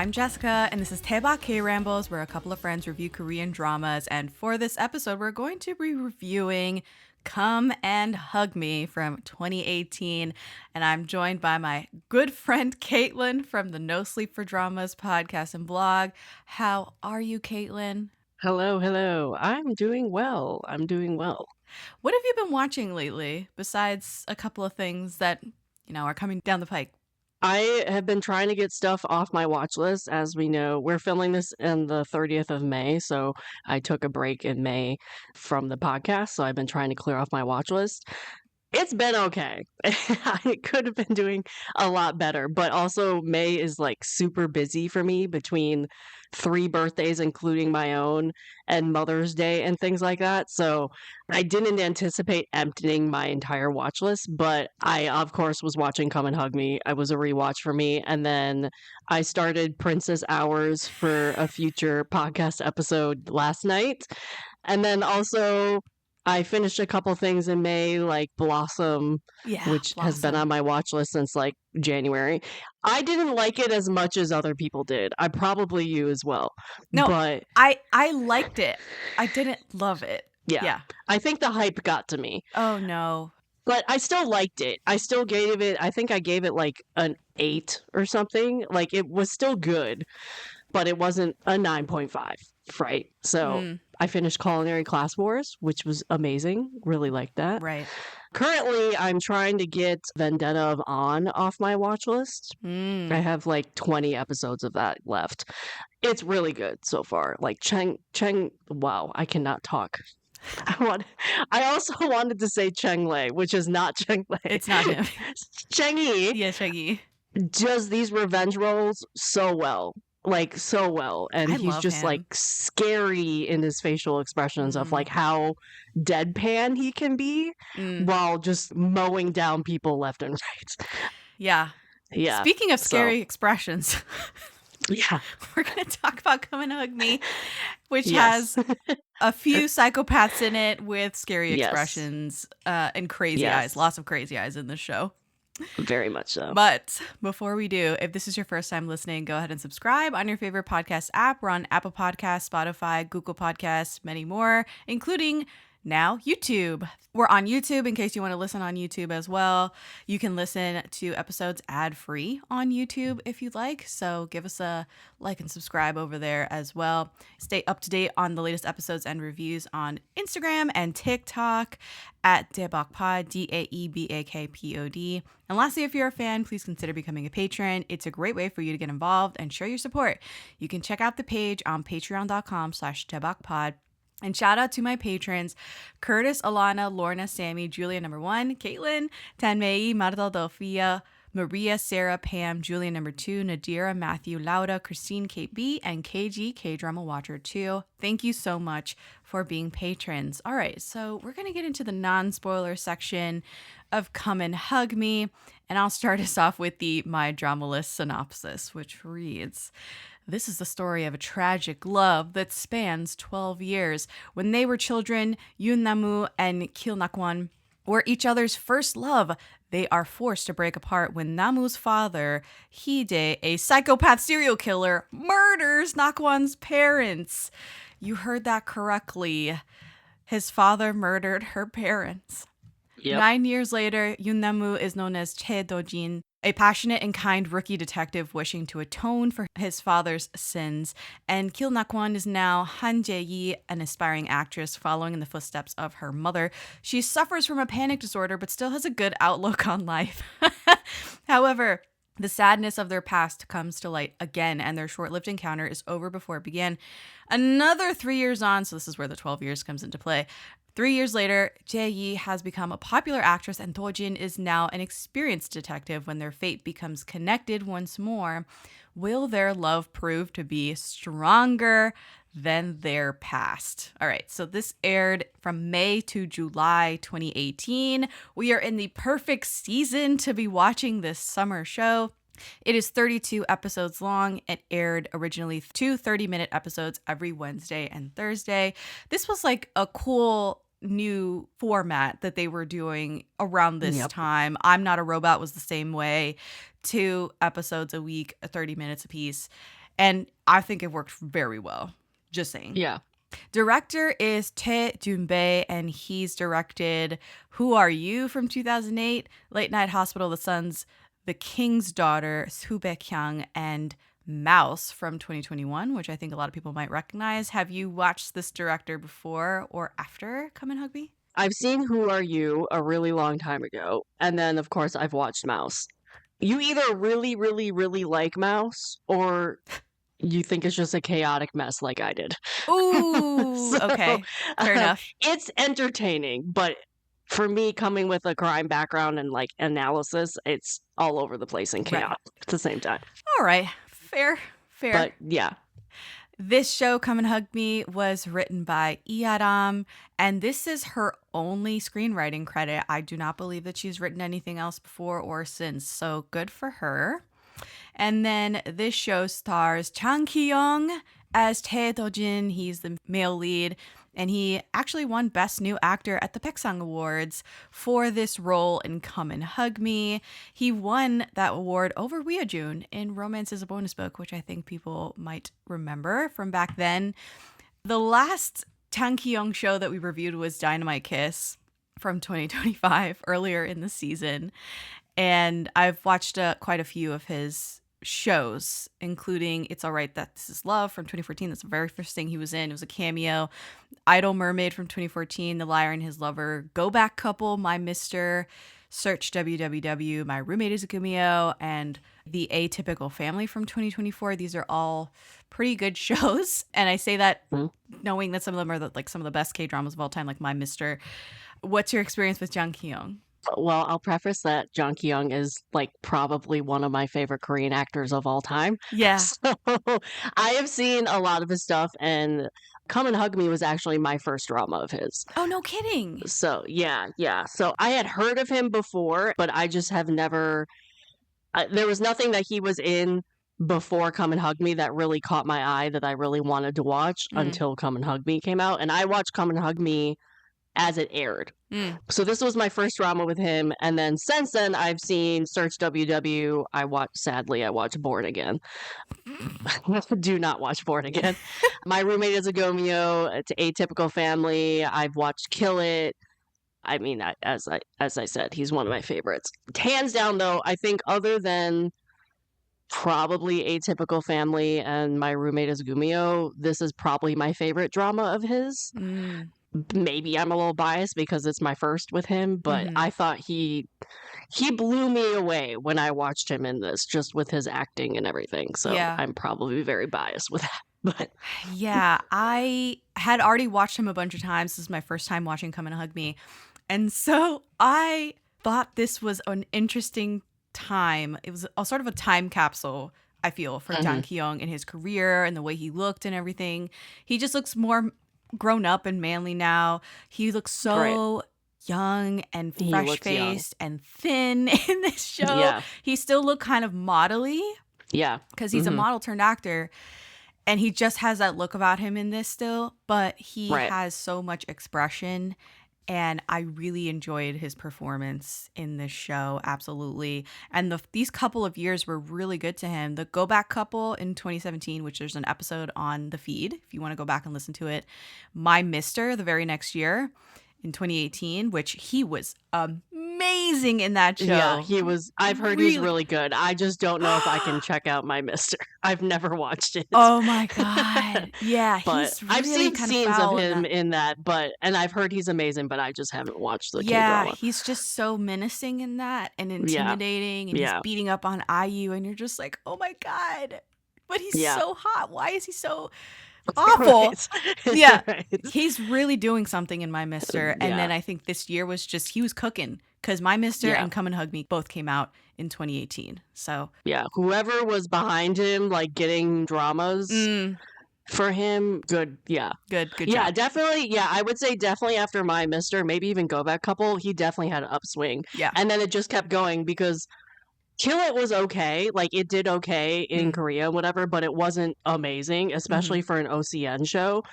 I'm Jessica, and this is Daebak K-Rambles, where a couple of friends review Korean dramas. And for this episode, we're going to be reviewing Come and Hug Me from 2018. And I'm joined by my good friend Caitlin from the NoSleep4Dramas podcast and blog. How are you, Caitlin? Hello. I'm doing well. What have you been watching lately, besides a couple of things that, are coming down the pike? I have been trying to get stuff off my watch list. As we know, we're filming this in the 30th of May, so I took a break in May from the podcast, so I've been trying to clear off my watch list. It's been okay. I could have been doing a lot better, but also May is like super busy for me between 3 birthdays, including my own, and Mother's Day and things like that. So I didn't anticipate emptying my entire watch list, but I, of course, was watching Come and Hug Me. It was a rewatch for me. And then I started Princess Hours for a future podcast episode last night. And then also I finished a couple things in May, like Blossom, which has been on my watch list since like January. I didn't like it as much as other people did. I probably you as well. No, but I liked it. I didn't love it. Yeah. I think the hype got to me. Oh, no. But I still liked it. I still gave it, I think I gave it like an 8 or something. Like it was still good, but it wasn't a 9.5, right? So I finished Culinary Class Wars, which was amazing. Really liked that. Right. Currently, I'm trying to get Vendetta of On off my watch list. I have like 20 episodes of that left. It's really good so far. Like Cheng, wow, I cannot talk. I also wanted to say Cheng Lei, which is not Cheng Lei. It's not him. Cheng Yi. Yeah, Cheng Yi. Does these revenge roles so well. Like so well, and he's just like scary in his facial expressions of like how deadpan he can be while just mowing down people left and right. Yeah. Speaking of scary expressions, we're gonna talk about Come and Hug Me, which has a few psychopaths in it with scary expressions and crazy eyes. Lots of crazy eyes in this show. Very much so. But before we do, if this is your first time listening, go ahead and subscribe on your favorite podcast app. We're on Apple Podcasts, Spotify, Google Podcasts, many more, including now YouTube. We're on YouTube in case you want to listen on YouTube as well. You can listen to episodes ad-free on YouTube if you'd like. So give us a like and subscribe over there as well. Stay up to date on the latest episodes and reviews on Instagram and TikTok at Daebak Pod, DAEBAKPOD. And lastly, if you're a fan, please consider becoming a patron. It's a great way for you to get involved and show your support. You can check out the page on patreon.com/DaebakPod. And shout out to my patrons, Curtis, Alana, Lorna, Sammy, Julia number 1, Caitlin, Tanmei, Marta, Delphia, Maria, Sarah, Pam, Julia number 2, Nadira, Matthew, Laura, Christine, Kate B, and KG, K-Drama Watcher 2. Thank you so much for being patrons. All right, so we're going to get into the non-spoiler section of Come and Hug Me, and I'll start us off with the My Drama List synopsis, which reads... This is the story of a tragic love that spans 12 years. When they were children, Yoon Namu and Kil Nakwon were each other's first love. They are forced to break apart when Namu's father, Hide, a psychopath serial killer, murders Nakwon's parents. You heard that correctly. His father murdered her parents. Yep. 9 years later, Yoon Namu is known as Che Do-jin, a passionate and kind rookie detective wishing to atone for his father's sins. And Kil Nakwon is now Han Jae-yi, an aspiring actress following in the footsteps of her mother. She suffers from a panic disorder, but still has a good outlook on life. However, the sadness of their past comes to light again, and their short-lived encounter is over before it began. Another 3 years on, so this is where the 12 years comes into play. 3 years later, Jae-yi has become a popular actress and Do-jin is now an experienced detective. When their fate becomes connected once more, will their love prove to be stronger than their past? All right, so this aired from May to July 2018. We are in the perfect season to be watching this summer show. It is 32 episodes long. It aired originally 2 30-minute episodes every Wednesday and Thursday. This was like a cool new format that they were doing around this time. I'm Not a Robot was the same way. 2 episodes a week, 30 minutes apiece. And I think it worked very well. Just saying. Yeah. Director is Tae Jun-bae, and he's directed Who Are You from 2008, Late Night Hospital, The Sons, The King's Daughter, Soo-baek-hyung, and Mouse from 2021, which I think a lot of people might recognize. Have you watched this director before or after Come and Hug Me? I've seen Who Are You a really long time ago. And then, of course, I've watched Mouse. You either really, really, really like Mouse or you think it's just a chaotic mess like I did. Ooh, okay. Fair enough. It's entertaining, but for me, coming with a crime background and like analysis, it's all over the place and chaotic at the same time. All right. Fair. But yeah. This show, Come and Hug Me, was written by Lee-Adam, and this is her only screenwriting credit. I do not believe that she's written anything else before or since, so good for her. And then this show stars Ki-yong as Tae Do-jin. He's the male lead, and he actually won Best New Actor at the Baeksang Awards for this role in Come and Hug Me. He won that award over Woo-jun in Romance is a Bonus Book, which I think people might remember from back then. The last Ki-yong show that we reviewed was Dynamite Kiss from 2025, earlier in the season. And I've watched quite a few of his shows, including It's Alright That This Is Love from 2014. That's the very first thing he was in. It was a cameo. Idol Mermaid from 2014, The Liar and His Lover, Go Back Couple, My Mister, Search WWW, My Roommate is a Gumio, and The Atypical Family from 2024. These are all pretty good shows. And I say that knowing that some of them are like some of the best K-dramas of all time, like My Mister. What's your experience with Jang Ki-yong? Well, I'll preface that Jang Ki-yong is like probably one of my favorite Korean actors of all time. Yeah. So I have seen a lot of his stuff, and Come and Hug Me was actually my first drama of his. Oh, no kidding. So yeah. So I had heard of him before, but I just have never, there was nothing that he was in before Come and Hug Me that really caught my eye that I really wanted to watch until Come and Hug Me came out. And I watched Come and Hug Me as it aired. So this was my first drama with him, and then since then I've seen Search WW. I watched Born Again. Do not watch Born Again. My Roommate is a Gomeo. It's Atypical Family. I've watched Kill It. I mean, as I said, he's one of my favorites. Hands down, though, I think other than probably Atypical Family and My Roommate is a Gumio, this is probably my favorite drama of his. Maybe I'm a little biased because it's my first with him, but I thought he blew me away when I watched him in this, just with his acting and everything. So I'm probably very biased with that. But yeah, I had already watched him a bunch of times. This is my first time watching Come and Hug Me. And so I thought this was an interesting time. It was a sort of a time capsule, I feel, for Jang Ki-yong in his career and the way he looked and everything. He just looks more grown up and manly now. He looks so young and fresh-faced and thin in this show. Yeah. He still looked kind of modelly. Yeah. Because he's a model turned actor. And he just has that look about him in this still. But he has so much expression. And I really enjoyed his performance in this show, absolutely. And these couple of years were really good to him. The Go Back Couple in 2017, which there's an episode on the feed if you want to go back and listen to it. My Mister the very next year in 2018, which he was amazing in that show. Yeah, he was. I've heard he's really good. I just don't know if I can check out My Mister. I've never watched it. Oh my God. Yeah, but he's really I've seen kind scenes of him in that, and I've heard he's amazing, but I just haven't watched the K-drama. K-drama. He's just so menacing in that and intimidating, and he's beating up on IU, and you're just like, oh my God. But he's so hot. Why is he so awful? He's really doing something in My Mister. And then I think this year was just, he was cooking, because My Mister and Come and Hug Me both came out in 2018. So yeah, whoever was behind him, like getting dramas for him, good. Yeah, good yeah, job. definitely. Yeah, I would say definitely after My Mister, maybe even Go Back Couple, he definitely had an upswing. Yeah, and then it just kept going because Kill It was okay. Like, it did okay in Korea, whatever, but it wasn't amazing, especially for an OCN show.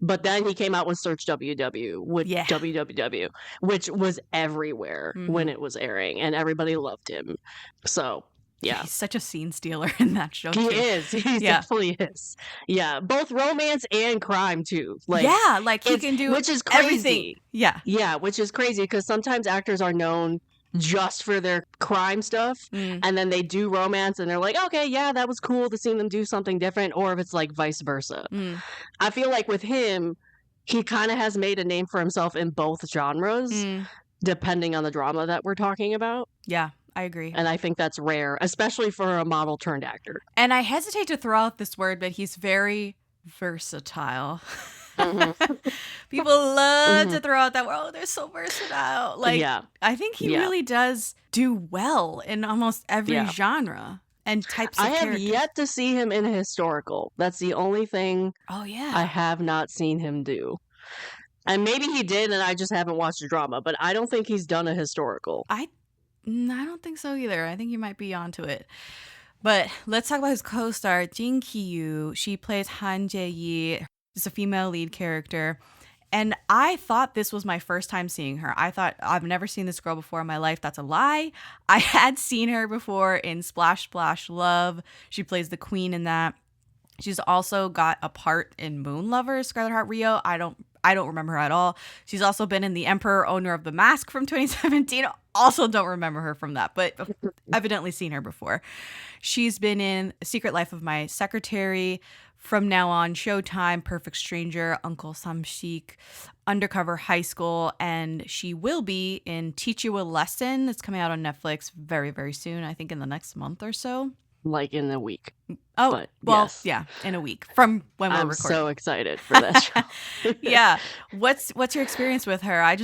But then he came out with Search WW, which was everywhere when it was airing, and everybody loved him. So, Yeah. He's such a scene stealer in that show, He too. is. He definitely is. Yeah. Both romance and crime, too. Like, yeah, like he can do which is crazy. everything. Yeah. Yeah, which is crazy because sometimes actors are known just for their crime stuff, and then they do romance and they're like, okay, yeah, that was cool to see them do something different, or if it's like vice versa. I feel like with him, he kind of has made a name for himself in both genres, depending on the drama that we're talking about. Yeah, I agree. And I think that's rare, especially for a model turned actor. And I hesitate to throw out this word, but he's very versatile. People love to throw out that word. Oh, they're so versatile. Like, I think he really does do well in almost every genre and types of characters. I have yet to see him in a historical. That's the only thing I have not seen him do. And maybe he did and I just haven't watched a drama, but I don't think he's done a historical. I don't think so either. I think you might be onto it. But let's talk about his co-star, Jin Ki-yoo. She plays Han Jae-yi. She's a female lead character. And I thought this was my first time seeing her. I thought, I've never seen this girl before in my life. That's a lie. I had seen her before in Splash Splash Love. She plays the queen in that. She's also got a part in Moon Lovers, Scarlet Heart Rio. I don't remember her at all. She's also been in The Emperor, Owner of the Mask from 2017. Also don't remember her from that, but evidently seen her before. She's been in Secret Life of My Secretary, From Now On, Showtime, Perfect Stranger, Uncle Samshik, Undercover High School, and she will be in Teach You a Lesson. It's coming out on Netflix very, very soon. I think in the next month or so. Like in a week. Oh, but well, yes. Yeah, in a week from when we're recording. I'm so excited for that show. Yeah. What's your experience with her?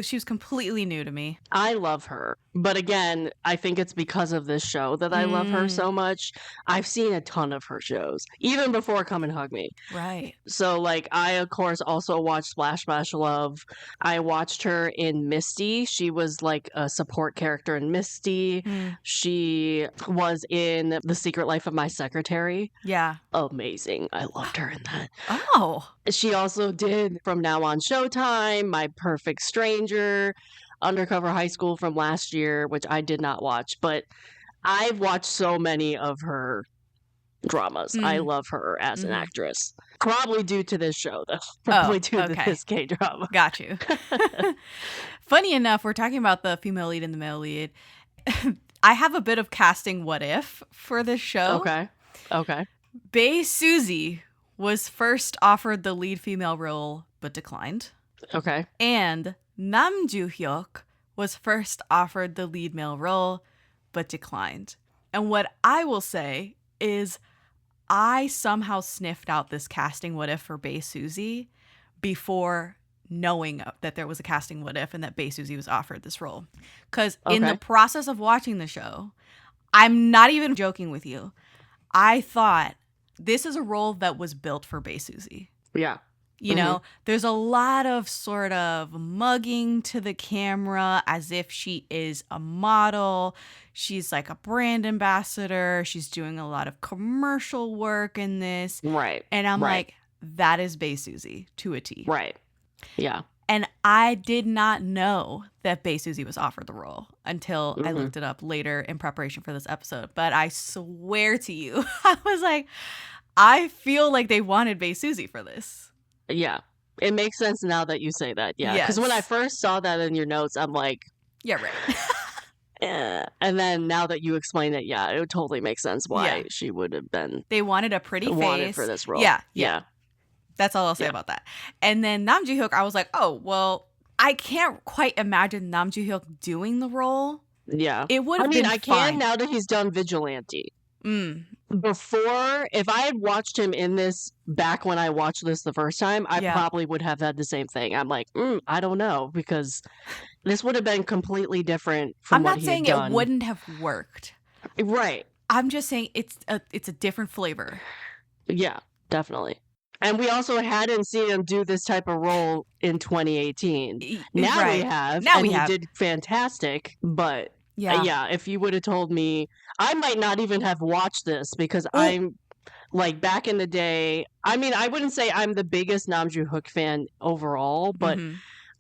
She was completely new to me. I love her. But again, I think it's because of this show that I love her so much. I've seen a ton of her shows, even before Come and Hug Me. Right. So, like, I, of course, also watched Splash Splash Love. I watched her in Misty. She was, like, a support character in Misty. She was in The Secret Life of My Secretary. Yeah. Amazing. I loved her in that. Oh. She also did From Now On Showtime, My Perfect Stranger, Undercover High School from last year, which I did not watch, but I've watched so many of her dramas. I love her as an actress. Probably due to this show, though. Probably due to this K-drama. Got you. Funny enough, we're talking about the female lead and the male lead. I have a bit of casting what if for this show. Okay. Bae Suzy was first offered the lead female role, but declined. Okay. And Nam Joo-hyuk was first offered the lead male role, but declined. And what I will say is I somehow sniffed out this casting what if for Bae Suzy before knowing that there was a casting what if and that Bae Suzy was offered this role. Because in the process of watching the show, I'm not even joking with you, I thought this is a role that was built for Bae Suzy. Yeah. You know, there's a lot of sort of mugging to the camera as if she is a model. She's like a brand ambassador. She's doing a lot of commercial work in this. Right. And I'm like, that is Bae Suzy to a T. Right. Yeah. And I did not know that Bae Suzy was offered the role until I looked it up later in preparation for this episode. But I swear to you, I was like, I feel like they wanted Bae Suzy for this. Yeah. It makes sense now that you say that. Yeah. Because when I first saw that in your notes, I'm like, yeah, right. Yeah. And then now that you explain it, yeah, it would totally make sense why she would have been. They wanted a pretty face. Wanted for this role. Yeah. That's all I'll say about that. And then Nam Joo-hyuk, I was like, oh, well, I can't quite imagine Nam Joo-hyuk doing the role. Yeah. It would have been I can now that he's done Vigilante. Before, if I had watched him in this back when I watched this the first time, I probably would have had the same thing. I'm like, I don't know, because this would have been completely different from what he had done. I'm not saying it wouldn't have worked. Right. I'm just saying it's a different flavor. Yeah, definitely. And we also hadn't seen him do this type of role in 2018. Now we have. Now he did fantastic, but yeah, if you would have told me, I might not even have watched this because I'm like back in the day. I mean, I wouldn't say I'm the biggest Nam Joo-hyuk fan overall, but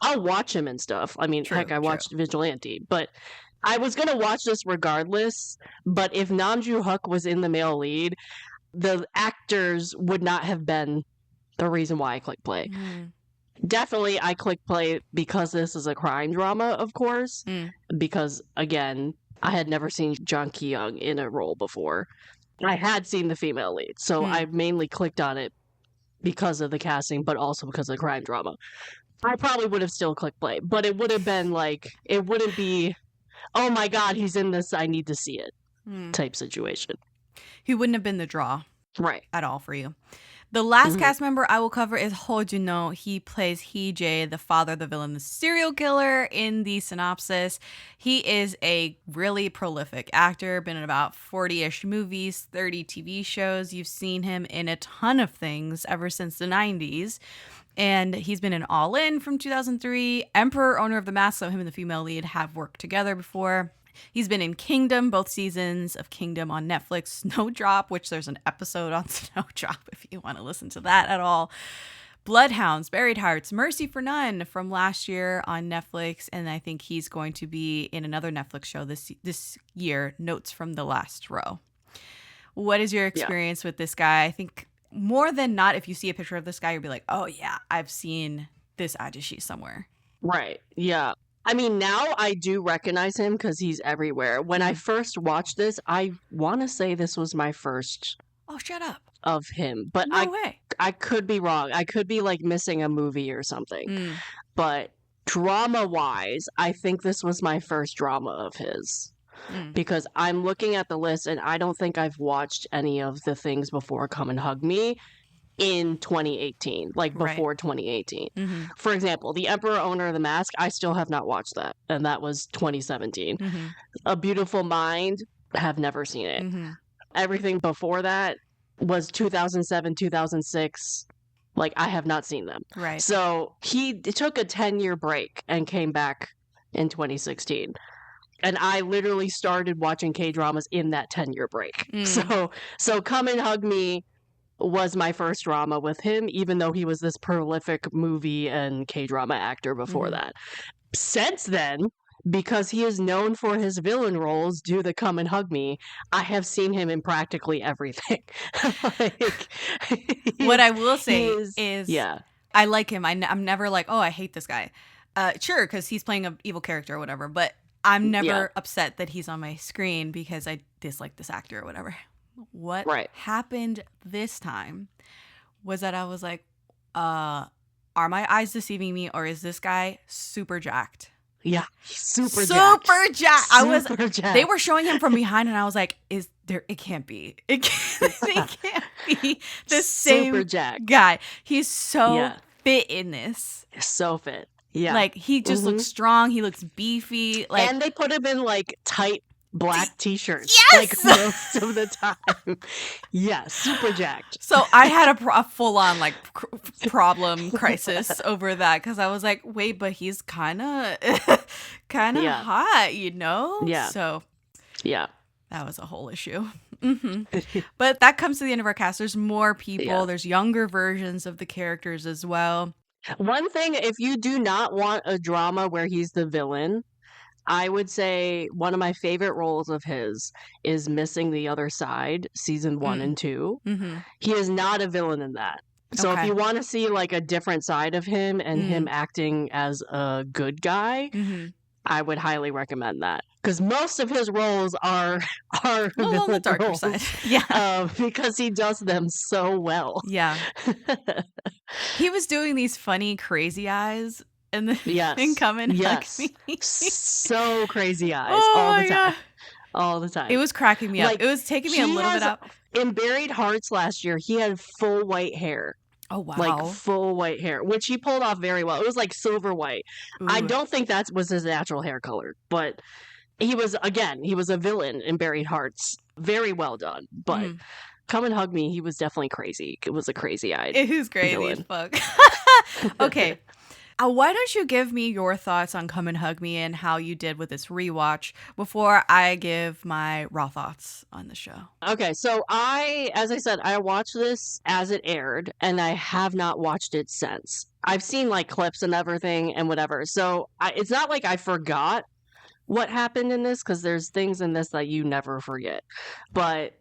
I'll watch him and stuff. I mean, I watched Vigilante, but I was going to watch this regardless, but if Nam Joo-hyuk was in the male lead, the actors would not have been the reason why I clicked play. Definitely, I clicked play because this is a crime drama, of course, because, again, I had never seen Jang Ki-yong in a role before. I had seen the female lead, so I mainly clicked on it because of the casting, but also because of the crime drama. I probably would have still clicked play, but it would have been like, it wouldn't be, oh my god, he's in this, I need to see it type situation. He wouldn't have been the draw. Right. At all for you. The last cast member I will cover is Jun-ho. He plays Hee-jae, the father of the villain, the serial killer in the synopsis. He is a really prolific actor, been in about 40-ish movies, 30 TV shows. You've seen him in a ton of things ever since the 90s. And he's been in All In from 2003. Emperor, Owner of the Mask, so him and the female lead have worked together before. He's been in Kingdom, both seasons of Kingdom on Netflix. Snowdrop, which there's an episode on Snowdrop if you want to listen to that at all. Bloodhounds, Buried Hearts, Mercy for None from last year on Netflix. And I think he's going to be in another Netflix show this year, Notes from the Last Row. What is your experience with this guy? I think more than not, if you see a picture of this guy, you'll be like, oh yeah, I've seen this ajashi somewhere. Right. Yeah. I mean, now I do recognize him because he's everywhere. When I first watched this, I want to say this was my first. Oh, shut up. Of him, but no way. I could be wrong. I could be like missing a movie or something. But drama-wise, I think this was my first drama of his. Because I'm looking at the list and I don't think I've watched any of the things before Come and Hug Me in 2018, like before 2018. For example, The Emperor, Owner of the Mask, I still have not watched that, and that was 2017. A Beautiful Mind, have never seen it. Everything before that was 2007, 2006. Like, I have not seen them. Right. So he took a 10-year break and came back in 2016. And I literally started watching K-dramas in that 10-year break. So Come and Hug Me was my first drama with him, even though he was this prolific movie and K-drama actor before that. Since then, because he is known for his villain roles, do the Come and Hug Me, I have seen him in practically everything. What I will say is I like him. I'm never like, oh, I hate this guy. Sure, because he's playing an evil character or whatever, but I'm never upset that he's on my screen because I dislike this actor or whatever. What happened this time was that I was like, are my eyes deceiving me, or is this guy super jacked? Yeah, super jacked. They were showing him from behind, and I was like, it can't be. It can't be the same guy. He's so fit in this. So fit. Yeah. Like, he just looks strong. He looks beefy. Like, and they put him in, like, tight black t-shirts. Yes! Like, most of the time. Yeah, super jacked. So I had a full-on, like, problem crisis over that. Because I was like, wait, but he's kind of hot, you know? Yeah. So, yeah. That was a whole issue. But that comes to the end of our cast. There's more people. Yeah. There's younger versions of the characters as well. One thing, if you do not want a drama where he's the villain, I would say one of my favorite roles of his is Missing the Other Side, season 1 and 2. He is not a villain in that. So if you want to see like a different side of him and him acting as a good guy, I would highly recommend that. Because most of his roles are on the darker roles, side. Yeah. Because he does them so well. Yeah. He was doing these funny crazy eyes in the Come and Hug Me. So crazy eyes all the time. It was cracking me up. It was taking me a little bit up. In Buried Hearts last year, he had full white hair. Oh, wow. Like full white hair, which he pulled off very well. It was like silver white. Ooh. I don't think that was his natural hair color, but he was a villain in Buried Hearts. Very well done. But Come and Hug Me, he was definitely crazy. It was a crazy-eyed It was crazy as fuck. Okay. Why don't you give me your thoughts on Come and Hug Me and how you did with this rewatch before I give my raw thoughts on the show? Okay, so as I said, I watched this as it aired, and I have not watched it since. I've seen like clips and everything and whatever, so it's not like I forgot what happened in this because there's things in this that you never forget. But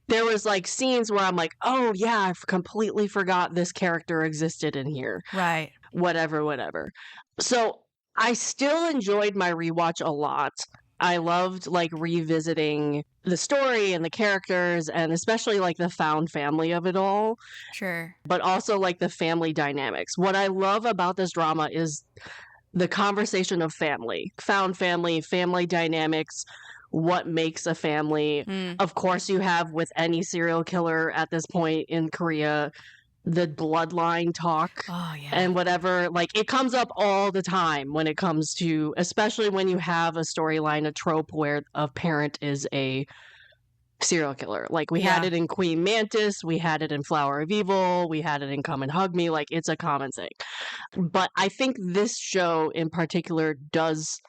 there was like scenes where I'm like, oh yeah, I completely forgot this character existed in here. Right. Whatever. So I still enjoyed my rewatch a lot. I loved like revisiting the story and the characters and especially like the found family of it all. Sure. But also like the family dynamics. What I love about this drama is the conversation of family, found family, family dynamics, what makes a family. Of course, you have with any serial killer at this point in Korea, the bloodline talk and whatever. Like it comes up all the time when it comes to, especially when you have a storyline, a trope where a parent is a serial killer. Like we had it in Queen Mantis, we had it in Flower of Evil, we had it in Come and Hug Me. Like it's a common thing. But I think this show in particular does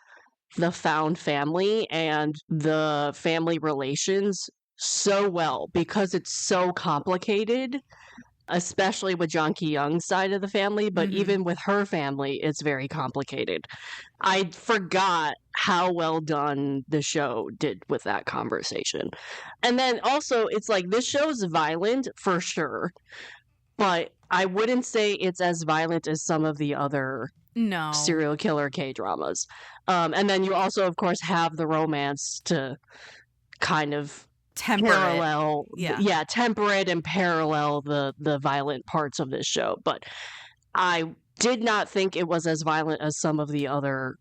the found family and the family relations so well because it's so complicated, especially with Jang Ki-young's side of the family, but even with her family, it's very complicated. I forgot how well done the show did with that conversation. And then also, it's like this show's violent for sure, but I wouldn't say it's as violent as some of the other serial killer K-dramas. And then you also, of course, have the romance to kind of parallel temperate and parallel the violent parts of this show. But I did not think it was as violent as some of the other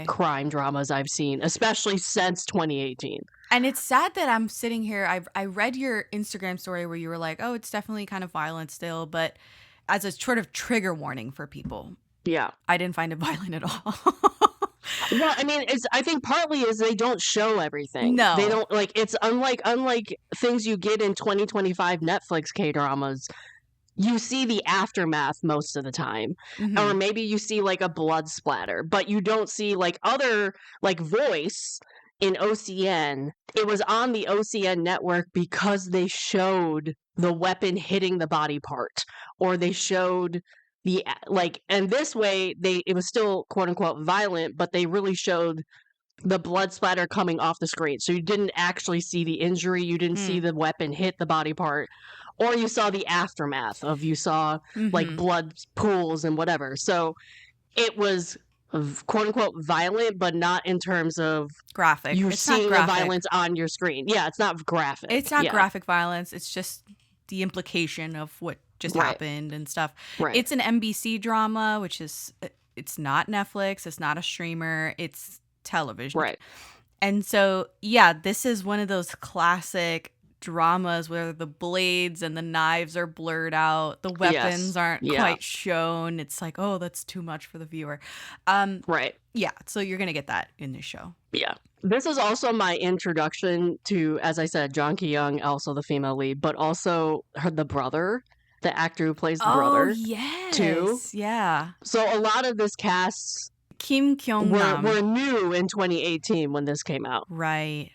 crime dramas I've seen, especially since 2018. And it's sad that I'm sitting here. I read your Instagram story where you were like, oh, it's definitely kind of violent still, but as a sort of trigger warning for people. Yeah. I didn't find it violent at all. Well, I mean, I think partly is they don't show everything. No. They don't, like, it's unlike things you get in 2025 Netflix K-dramas. You see the aftermath most of the time. Or maybe you see, like, a blood splatter. But you don't see, like, other, like, Voice in OCN. It was on the OCN network because they showed the weapon hitting the body part. Or they showed the, like, and this way, it was still, quote-unquote, violent, but they really showed the blood splatter coming off the screen. So you didn't actually see the injury. You didn't see the weapon hit the body part. Or you saw the aftermath of, you saw, like, blood pools and whatever. So it was, quote-unquote, violent, but not in terms of graphic. You seeing the violence on your screen. Yeah, it's not graphic. It's not graphic violence. It's just the implication of what just happened and stuff. Right. It's an NBC drama, which is, it's not Netflix. It's not a streamer. It's television. Right. And so, yeah, this is one of those classic dramas where the blades and the knives are blurred out. The weapons aren't quite shown. It's like, oh, that's too much for the viewer. Right. Yeah. So you're going to get that in this show. Yeah. This is also my introduction to, as I said, Jang Ki-young, also the female lead, but also the brother, the actor who plays the brother. Yes. Too. Yeah. So a lot of this cast Kim Kyung-nam were new in 2018 when this came out. Right.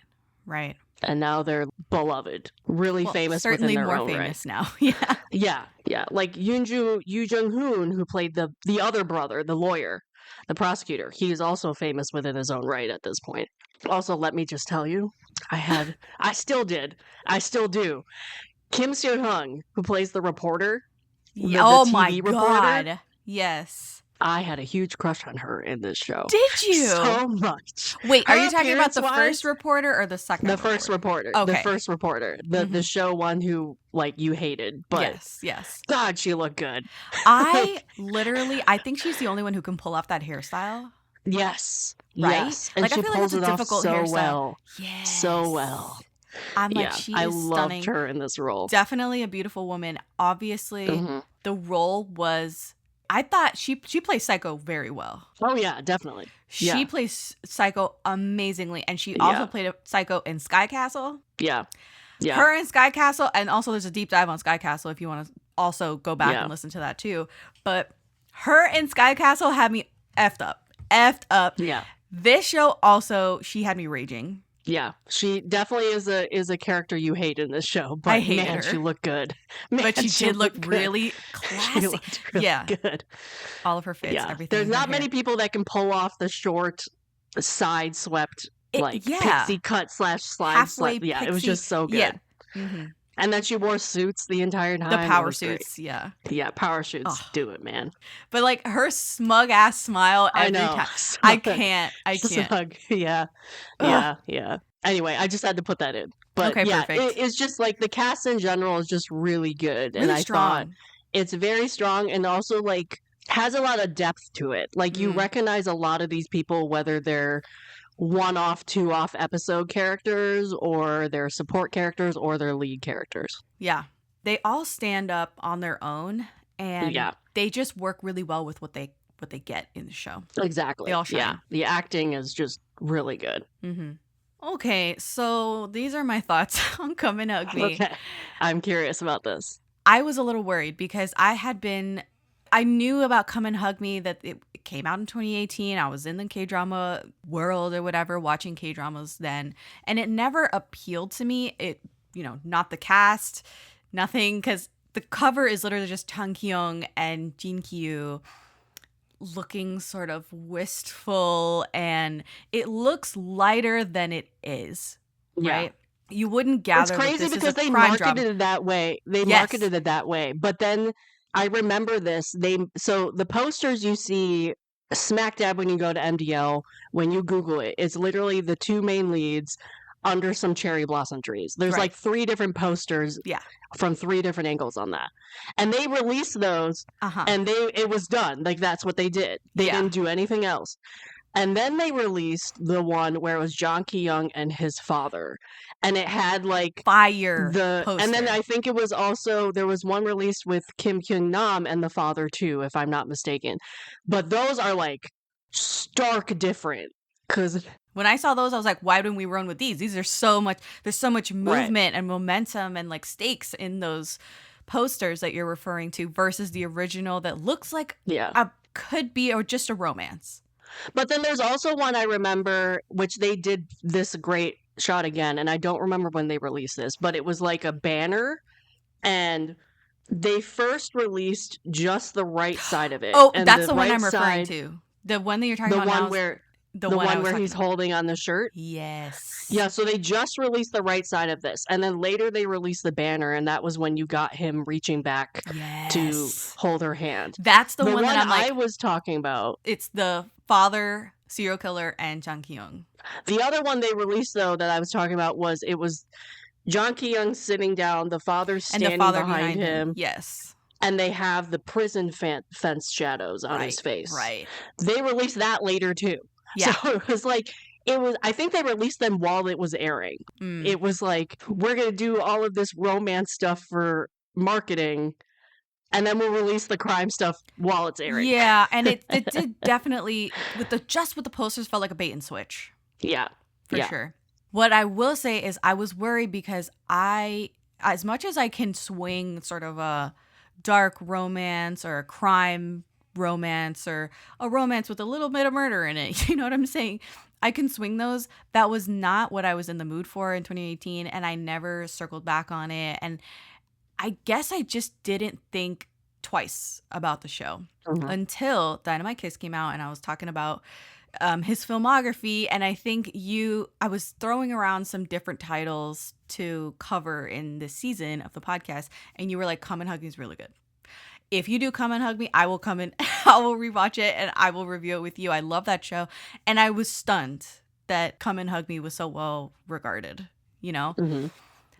Right. And now they're beloved, really famous. Certainly within their more own famous right. now. Yeah. Yeah. Yeah. Like Yoo Jung-hoon, who played the other brother, the lawyer, the prosecutor. He is also famous within his own right at this point. Also, let me just tell you, I still do. Kim Seo-hyung, who plays the reporter, the TV my reporter, God. Yes. I had a huge crush on her in this show. Did you? So much. Wait, are you talking about the first reporter or the second The first reporter. Okay. The first reporter. The show one who, like, you hated. But yes. God, she looked good. I think she's the only one who can pull off that hairstyle. Yes. Right? Yes. And like, she I feel pulls like it's it a off difficult so hairstyle. well. Yes. So well. I'm like, she is I stunning. loved her in this role. Definitely a beautiful woman. Obviously, the role was, I thought she plays Psycho very well. Oh, yeah, definitely. She plays Psycho amazingly. And she also played a Psycho in Sky Castle. Yeah. Yeah. Her in Sky Castle. And also there's a deep dive on Sky Castle if you want to also go back and listen to that too. But her in Sky Castle had me effed up. Yeah. This show also, she had me raging. Yeah, she definitely is a character you hate in this show. But I hated her. She looked good. But she did look really classy. She looked really good. All of her fits, everything. There's not many people that can pull off the short side swept, like yeah, pixie cut / slide halfway swept. Yeah, pixie. it was just so good. Yeah. Mm-hmm. And then she wore suits the entire time. The power suits, suits, yeah. Yeah, power suits. Oh. Do it, man. But like her smug ass smile every time. I can't. Smug. Yeah. Ugh. Yeah. Anyway, I just had to put that in. But okay, yeah, perfect. It's just like the cast in general is just really good. Really and I thought strong. it's very strong and also like has a lot of depth to it. Like you recognize a lot of these people, whether they're one-off, two-off episode characters or they're support characters or they're lead characters. Yeah. They all stand up on their own and they just work really well with what they get in the show. Exactly. They all shine. Yeah. The acting is just really good. Mm-hmm. Okay, so these are my thoughts on Come and Hug Me. Okay. I'm curious about this. I was a little worried because I knew about Come and Hug Me, that it came out in 2018. I was in the K-drama world or whatever, watching K-dramas then. And it never appealed to me. It, not the cast, nothing. Because the cover is literally just Ki-yong and Jin-ho looking sort of wistful. And it looks lighter than it is, right? You wouldn't gather. It's crazy because they marketed it that way. Marketed it that way. But then I remember this. So the posters you see smack dab when you go to MDL, when you Google it, it's literally the two main leads under some cherry blossom trees. There's like 3 different posters from 3 different angles on that. And they released those and it was done. Like that's what they did. They didn't do anything else. And then they released the one where it was Jang Ki-yong and his father. And it had like fire poster. And then I think it was also, there was one released with Kim Kyung-nam and the father too, if I'm not mistaken. But those are like stark different. Because when I saw those, I was like, why didn't we run with these? There's so much movement and momentum and like stakes in those posters that you're referring to versus the original that looks like could be or just a romance. But then there's also one I remember, which they did this great shot again, and I don't remember when they released this, but it was like a banner, and they first released just the right side of it. Oh, and that's the one I'm referring to. The one that you're talking about now. The one where he's holding on the shirt? Yes. Yeah, so they just released the right side of this. And then later they released the banner, and that was when you got him reaching back to hold her hand. That's the one that I'm like, I was talking about. It's the father, serial killer, and Jang Ki-yong. The other one they released, though, that I was talking about was Jang Ki-yong sitting down, the father standing behind him. Yes. And they have the prison fence shadows on his face. Right. They released that later, too. Yeah. So it was like, I think they released them while it was airing. It was like, we're going to do all of this romance stuff for marketing, and then we'll release the crime stuff while it's airing. Yeah, and it did definitely, with the posters, felt like a bait and switch. Yeah. For sure. What I will say is I was worried because as much as I can swing sort of a dark romance or a crime romance or a romance with a little bit of murder in it, you know what I'm saying? I can swing those. That was not what I was in the mood for in 2018, and I never circled back on it. And I guess I just didn't think twice about the show until Dynamite Kiss came out, and I was talking about his filmography, and I think I was throwing around some different titles to cover in this season of the podcast, and you were like, Come and Hug Me is really good. If you do Come and Hug Me, I will come and I will rewatch it and I will review it with you. I love that show. And I was stunned that Come and Hug Me was so well regarded, you know?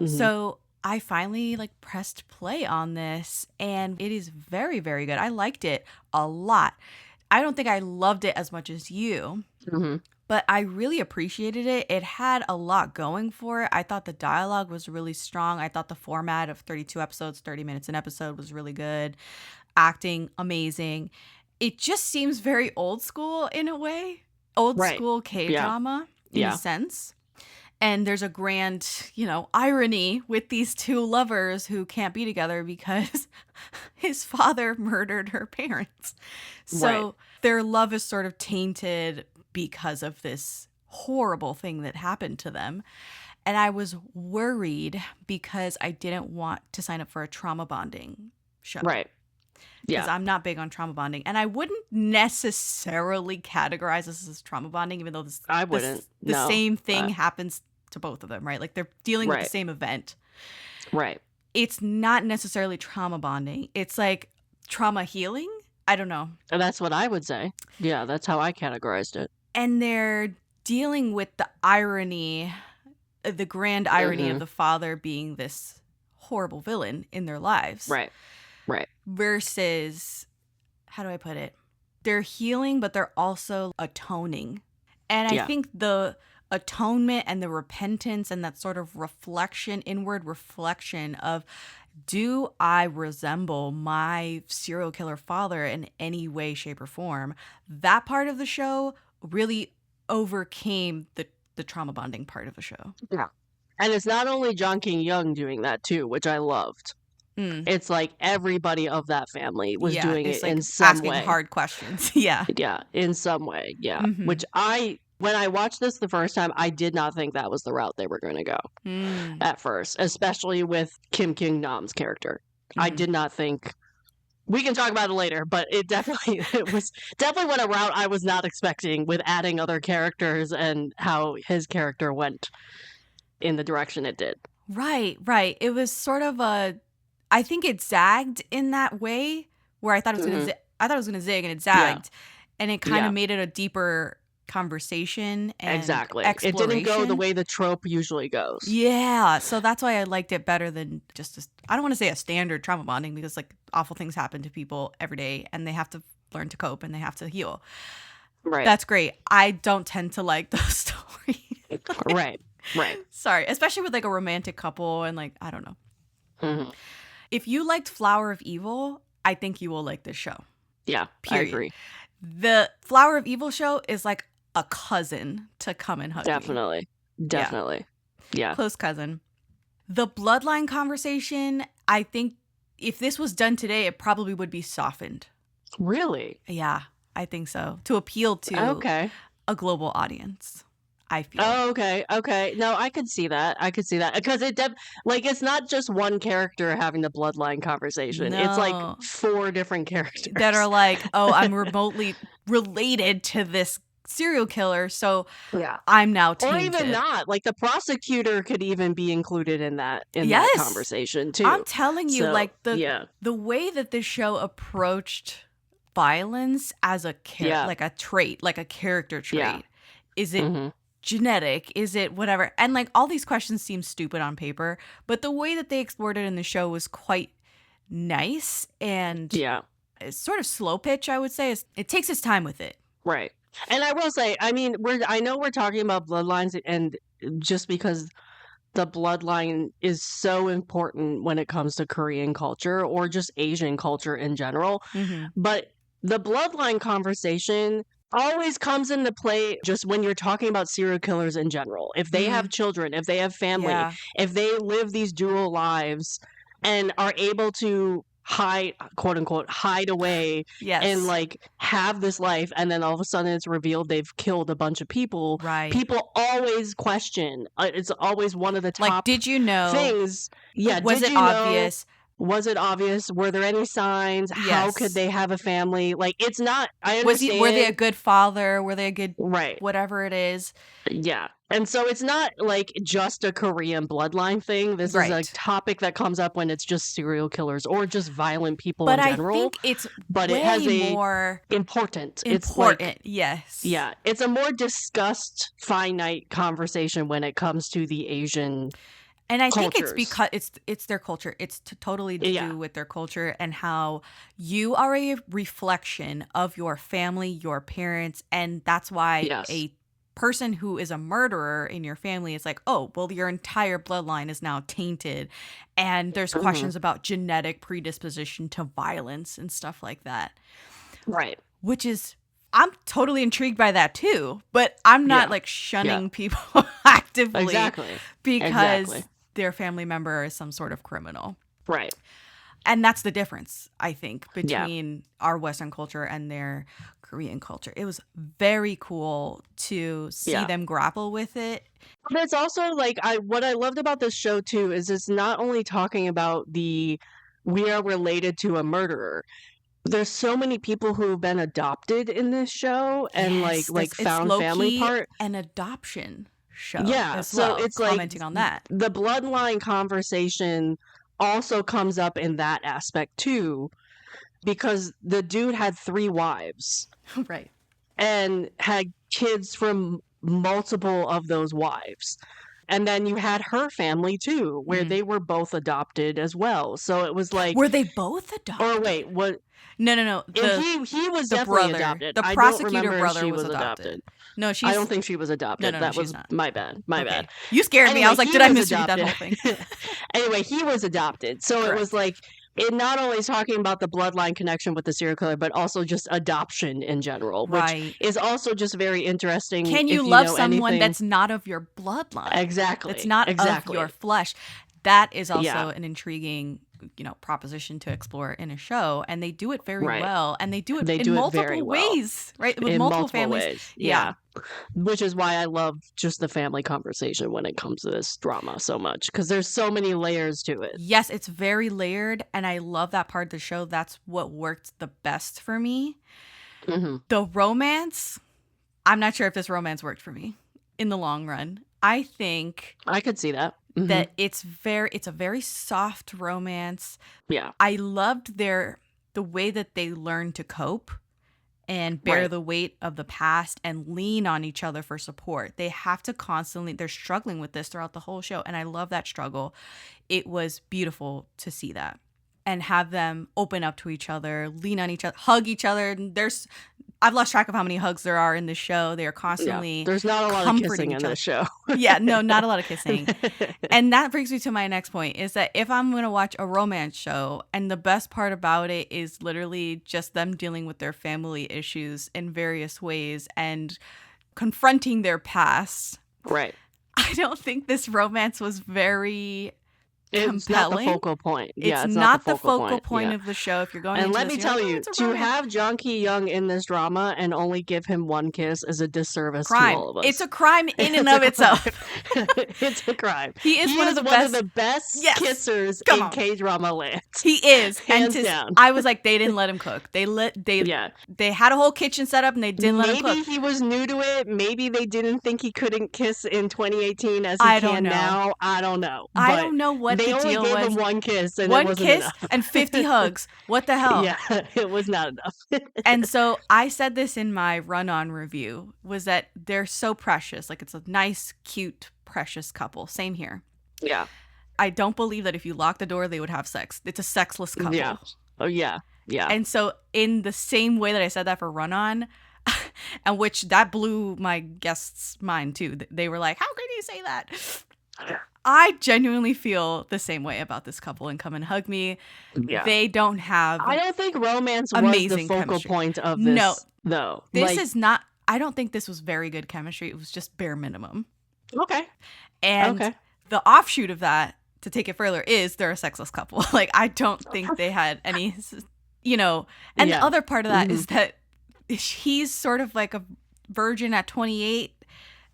So I finally pressed play on this, and it is very, very good. I liked it a lot. I don't think I loved it as much as you, but I really appreciated it. It had a lot going for it. I thought the dialogue was really strong. I thought the format of 32 episodes, 30 minutes an episode was really good. Acting, amazing. It just seems very old school in a way. Old school K-drama in a sense. And there's a grand, irony with these two lovers who can't be together because his father murdered her parents. So their love is sort of tainted because of this horrible thing that happened to them. And I was worried because I didn't want to sign up for a trauma bonding show. Right. because Yeah. I'm not big on trauma bonding, and I wouldn't necessarily categorize this as trauma bonding, even though I wouldn't. the No. same thing happens to both of them, right? Like they're dealing with the Right. same event. Right. It's not necessarily trauma bonding. It's like trauma healing. I don't know. And that's what I would say. Yeah, that's how I categorized it. And they're dealing with the irony, the grand irony of the father being this horrible villain in their lives. Right. Right. Versus, how do I put it? They're healing, but they're also atoning. And I think the atonement and the repentance and that sort of reflection, inward reflection of, do I resemble my serial killer father in any way, shape, or form? That part of the show really overcame the trauma bonding part of the show. Yeah. And it's not only Jang Ki-yong doing that too, which I loved. It's like everybody of that family was doing it like in some asking way. hard questions. Yeah. Yeah, in some way. Yeah. Which when I watched this the first time, I did not think that was the route they were going to go at first, especially with Kim Kyung-nam's character. I did not think. We can talk about it later, but it was definitely went a route I was not expecting with adding other characters and how his character went in the direction it did. Right. It was sort of I think it zagged in that way where I thought it was going to I thought it was going to zig, and it zagged, and it kind of made it a deeper conversation and exploration. It didn't go the way the trope usually goes. Yeah, so that's why I liked it better than just I don't want to say a standard trauma bonding, because like awful things happen to people every day and they have to learn to cope and they have to heal. Right. That's great. I don't tend to like those stories. Right. Sorry, especially with like a romantic couple and like, I don't know. If you liked Flower of Evil, I think you will like this show. Yeah, Period. I agree. The Flower of Evil show is like a cousin to Come and Hug Me. Definitely. Yeah. Close cousin. The Bloodline conversation, I think if this was done today, it probably would be softened. Really? Yeah, I think so. To appeal to a global audience, I feel. Oh, okay. No, I could see that. Because it's not just one character having the Bloodline conversation. No. It's like 4 different characters that are like, oh, I'm remotely related to this serial killer, so I'm now tainted. Or even not. Like the prosecutor could even be included in that conversation too. I'm telling you, like the way that this show approached violence as a like a trait, like a character trait. Is it genetic? Is it whatever? And like all these questions seem stupid on paper, but the way that they explored it in the show was quite nice, and it's sort of slow pitch, I would say. It takes its time with it. Right. And I will say, I mean, I know we're talking about bloodlines, and just because the bloodline is so important when it comes to Korean culture or just Asian culture in general, but the bloodline conversation always comes into play just when you're talking about serial killers in general. If they have children, if they have family, if they live these dual lives and are able to quote unquote hide away and like have this life, and then all of a sudden it's revealed they've killed a bunch of people, people always question. It's always one of the top, like, did you know things. Was it obvious? Was it obvious? Were there any signs? How could they have a family? Like, it's not, I understand. Were they a good father? Were they a good whatever it is? Yeah. And so it's not like just a Korean bloodline thing. This is a topic that comes up when it's just serial killers or just violent people in general. I think it's it has more important. It's like, yes. Yeah. It's a more discussed, finite conversation when it comes to the Asian And I cultures. think it's because it's their culture. It's totally to do with their culture and how you are a reflection of your family, your parents, and that's why a person who is a murderer in your family is like, oh, well, your entire bloodline is now tainted, and there's questions about genetic predisposition to violence and stuff like that. Right. Which is, I'm totally intrigued by that too, but I'm not like shunning people actively because their family member is some sort of criminal. Right. And that's the difference, I think, between our Western culture and their Korean culture. It was very cool to see them grapple with it. But it's also like, what I loved about this show too is it's not only talking about the we are related to a murderer. There's so many people who've been adopted in this show, and Yes, like found family part. An adoption show. Yeah, as so well, it's commenting like on that. the bloodline conversation also comes up in that aspect too, because the dude had 3 wives. Right. And had kids from multiple of those wives. And then you had her family too, where they were both adopted as well. So it was like, were they both adopted? or wait, what? No. He was definitely brother, adopted. The I prosecutor don't remember brother if she was adopted. No, I don't think she was adopted. No, that she's was not. my bad. My bad. You scared me. I was like, did I misread that whole thing? Anyway, he was adopted. So Correct. It was like, it not only is talking about the bloodline connection with the serial killer, but also just adoption in general, which is also just very interesting. Can you love someone that's not of your bloodline? Exactly. It's not of your flesh. That is also an intriguing, proposition to explore in a show, and they do it very well, and they do it in multiple ways, right? With multiple families. Ways. Yeah. Which is why I love just the family conversation when it comes to this drama so much, because there's so many layers to it. Yes, it's very layered, and I love that part of the show. That's what worked the best for me. Mm-hmm. The romance, I'm not sure if this romance worked for me in the long run. I think I could see that. Mm-hmm. That it's a very soft romance. Yeah. I loved the way that they learned to cope and bear the weight of the past and lean on each other for support. They have to they're struggling with this throughout the whole show, and I love that struggle. It was beautiful to see that and have them open up to each other, lean on each other, hug each other. I've lost track of how many hugs there are in this show. They are constantly there's not a lot of kissing in this show. Yeah, no, not a lot of kissing. And that brings me to my next point, is that if I'm going to watch a romance show, and the best part about it is literally just them dealing with their family issues in various ways and confronting their past. Right. I don't think this romance was very It's compelling. not the focal point. It's not the focal point of the show. If you're going, and into let me tell you, to have Jang Ki-yong in this drama and only give him 1 kiss is a disservice to all of us. It's a crime in and of itself. It's a crime. He is one of the best kissers in K-drama land. He is, hands down. I was like, they didn't let him cook. They had a whole kitchen set up and they didn't let him cook. Maybe he was new to it. Maybe they didn't think he couldn't kiss in 2018 as he can now. I don't know. I don't know what they the only deal gave was. him 1 kiss, and one it wasn't kiss enough. And 50 hugs. What the hell? Yeah, it was not enough. And so I said this in my run-on review, was that they're so precious. Like, it's a nice, cute, precious couple. Same here. Yeah. I don't believe that if you lock the door, they would have sex. It's a sexless couple. Yeah. Oh, yeah. Yeah. And so in the same way that I said that for run-on, and which that blew my guests' mind too. They were like, how could you say that? I genuinely feel the same way about this couple, and come and hug me. Yeah. They don't have I don't think romance was the focal chemistry. point of this, no, though. This is not, I don't think this was very good chemistry. It was just bare minimum. Okay. And the offshoot of that, to take it further, is they're a sexless couple. Like, I don't think they had any, and the other part of that is that he's sort of like a virgin at 28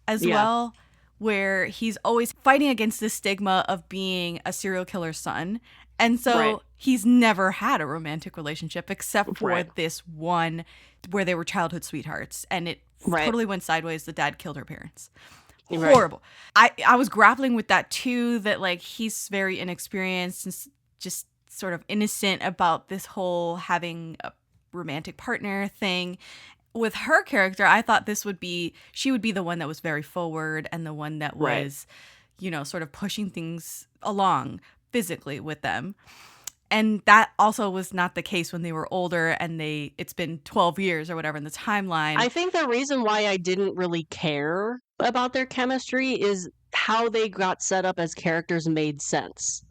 as well, where he's always fighting against the stigma of being a serial killer's son. And so he's never had a romantic relationship except for this one where they were childhood sweethearts. And it totally went sideways. The dad killed her parents. Horrible. I was grappling with that too, that like he's very inexperienced and just sort of innocent about this whole having a romantic partner thing. With her character, I thought she would be the one that was very forward and the one that was, sort of pushing things along physically with them. And that also was not the case when they were older and it's been 12 years or whatever in the timeline. I think the reason why I didn't really care about their chemistry is how they got set up as characters made sense.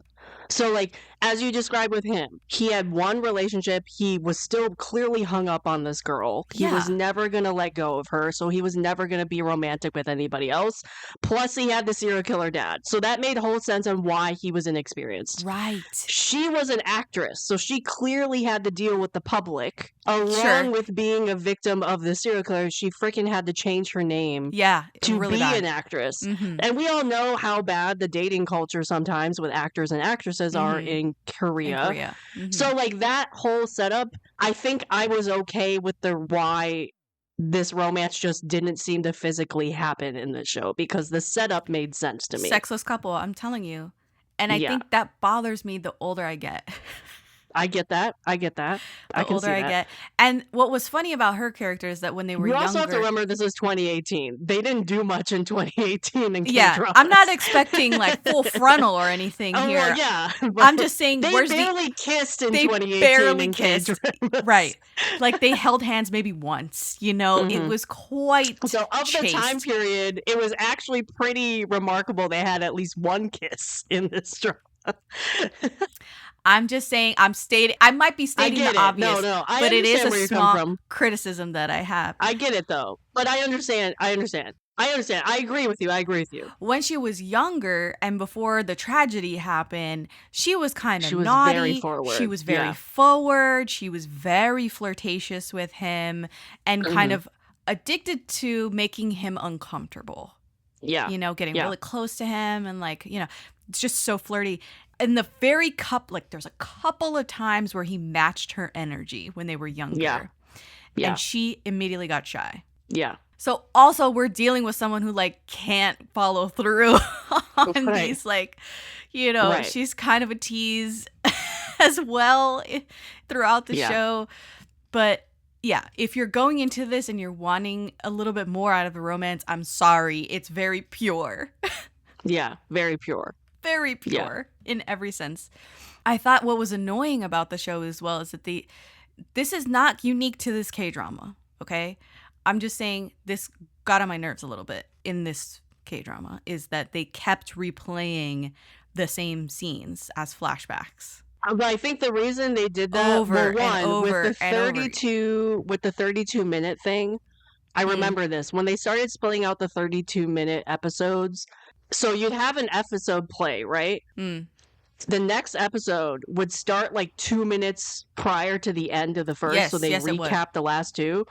So, like, as you described with him, he had one relationship. He was still clearly hung up on this girl. He was never going to let go of her. So he was never going to be romantic with anybody else. Plus, he had the serial killer dad. So that made whole sense on why he was inexperienced. Right. She was an actress. So she clearly had to deal with the public. Along with being a victim of the serial killer, she freaking had to change her name to really be an actress. Mm-hmm. And we all know how bad the dating culture sometimes with actors and actresses are in in Korea. Mm-hmm. So like that whole setup, I think I was okay with the why this romance just didn't seem to physically happen in the show, because the setup made sense to me. Sexless couple, I'm telling you. And I think that bothers me the older I get. I get that. I can older see I that. get. And what was funny about her character is that when they were younger... You also have to remember this is 2018. They didn't do much in 2018 in Yeah, K-dramas. I'm not expecting like full frontal or anything here. Well, yeah. I'm just saying they barely kissed in 2018 barely in kissed. K-dramas. Right. Like they held hands maybe once, you know? It was quite So of chaste. the time period, it was actually pretty remarkable they had at least one kiss in this drama. I'm just saying, I might be stating the obvious, but it is a small criticism that I have. I get it though, but I understand. I agree with you. When she was younger and before the tragedy happened, she was kind of naughty. Very forward. She was very forward. She was very flirtatious with him and kind of addicted to making him uncomfortable. Yeah. You know, getting really close to him and like, you know, it's just so flirty. And the very there's a couple of times where he matched her energy when they were younger. Yeah. And she immediately got shy. Yeah. So also we're dealing with someone who like can't follow through on these, like, you know, she's kind of a tease as well throughout the show. But yeah, if you're going into this and you're wanting a little bit more out of the romance, I'm sorry. It's very pure. Yeah, very pure. Very pure in every sense. I thought what was annoying about the show as well is that this is not unique to this K-drama, okay? I'm just saying this got on my nerves a little bit in this K-drama, is that they kept replaying the same scenes as flashbacks. But I think the reason they did that with the 32-minute thing, I remember this. When they started splitting out the 32-minute episodes, so you'd have an episode play, right? The next episode would start like 2 minutes prior to the end of the first, so they recap the last two.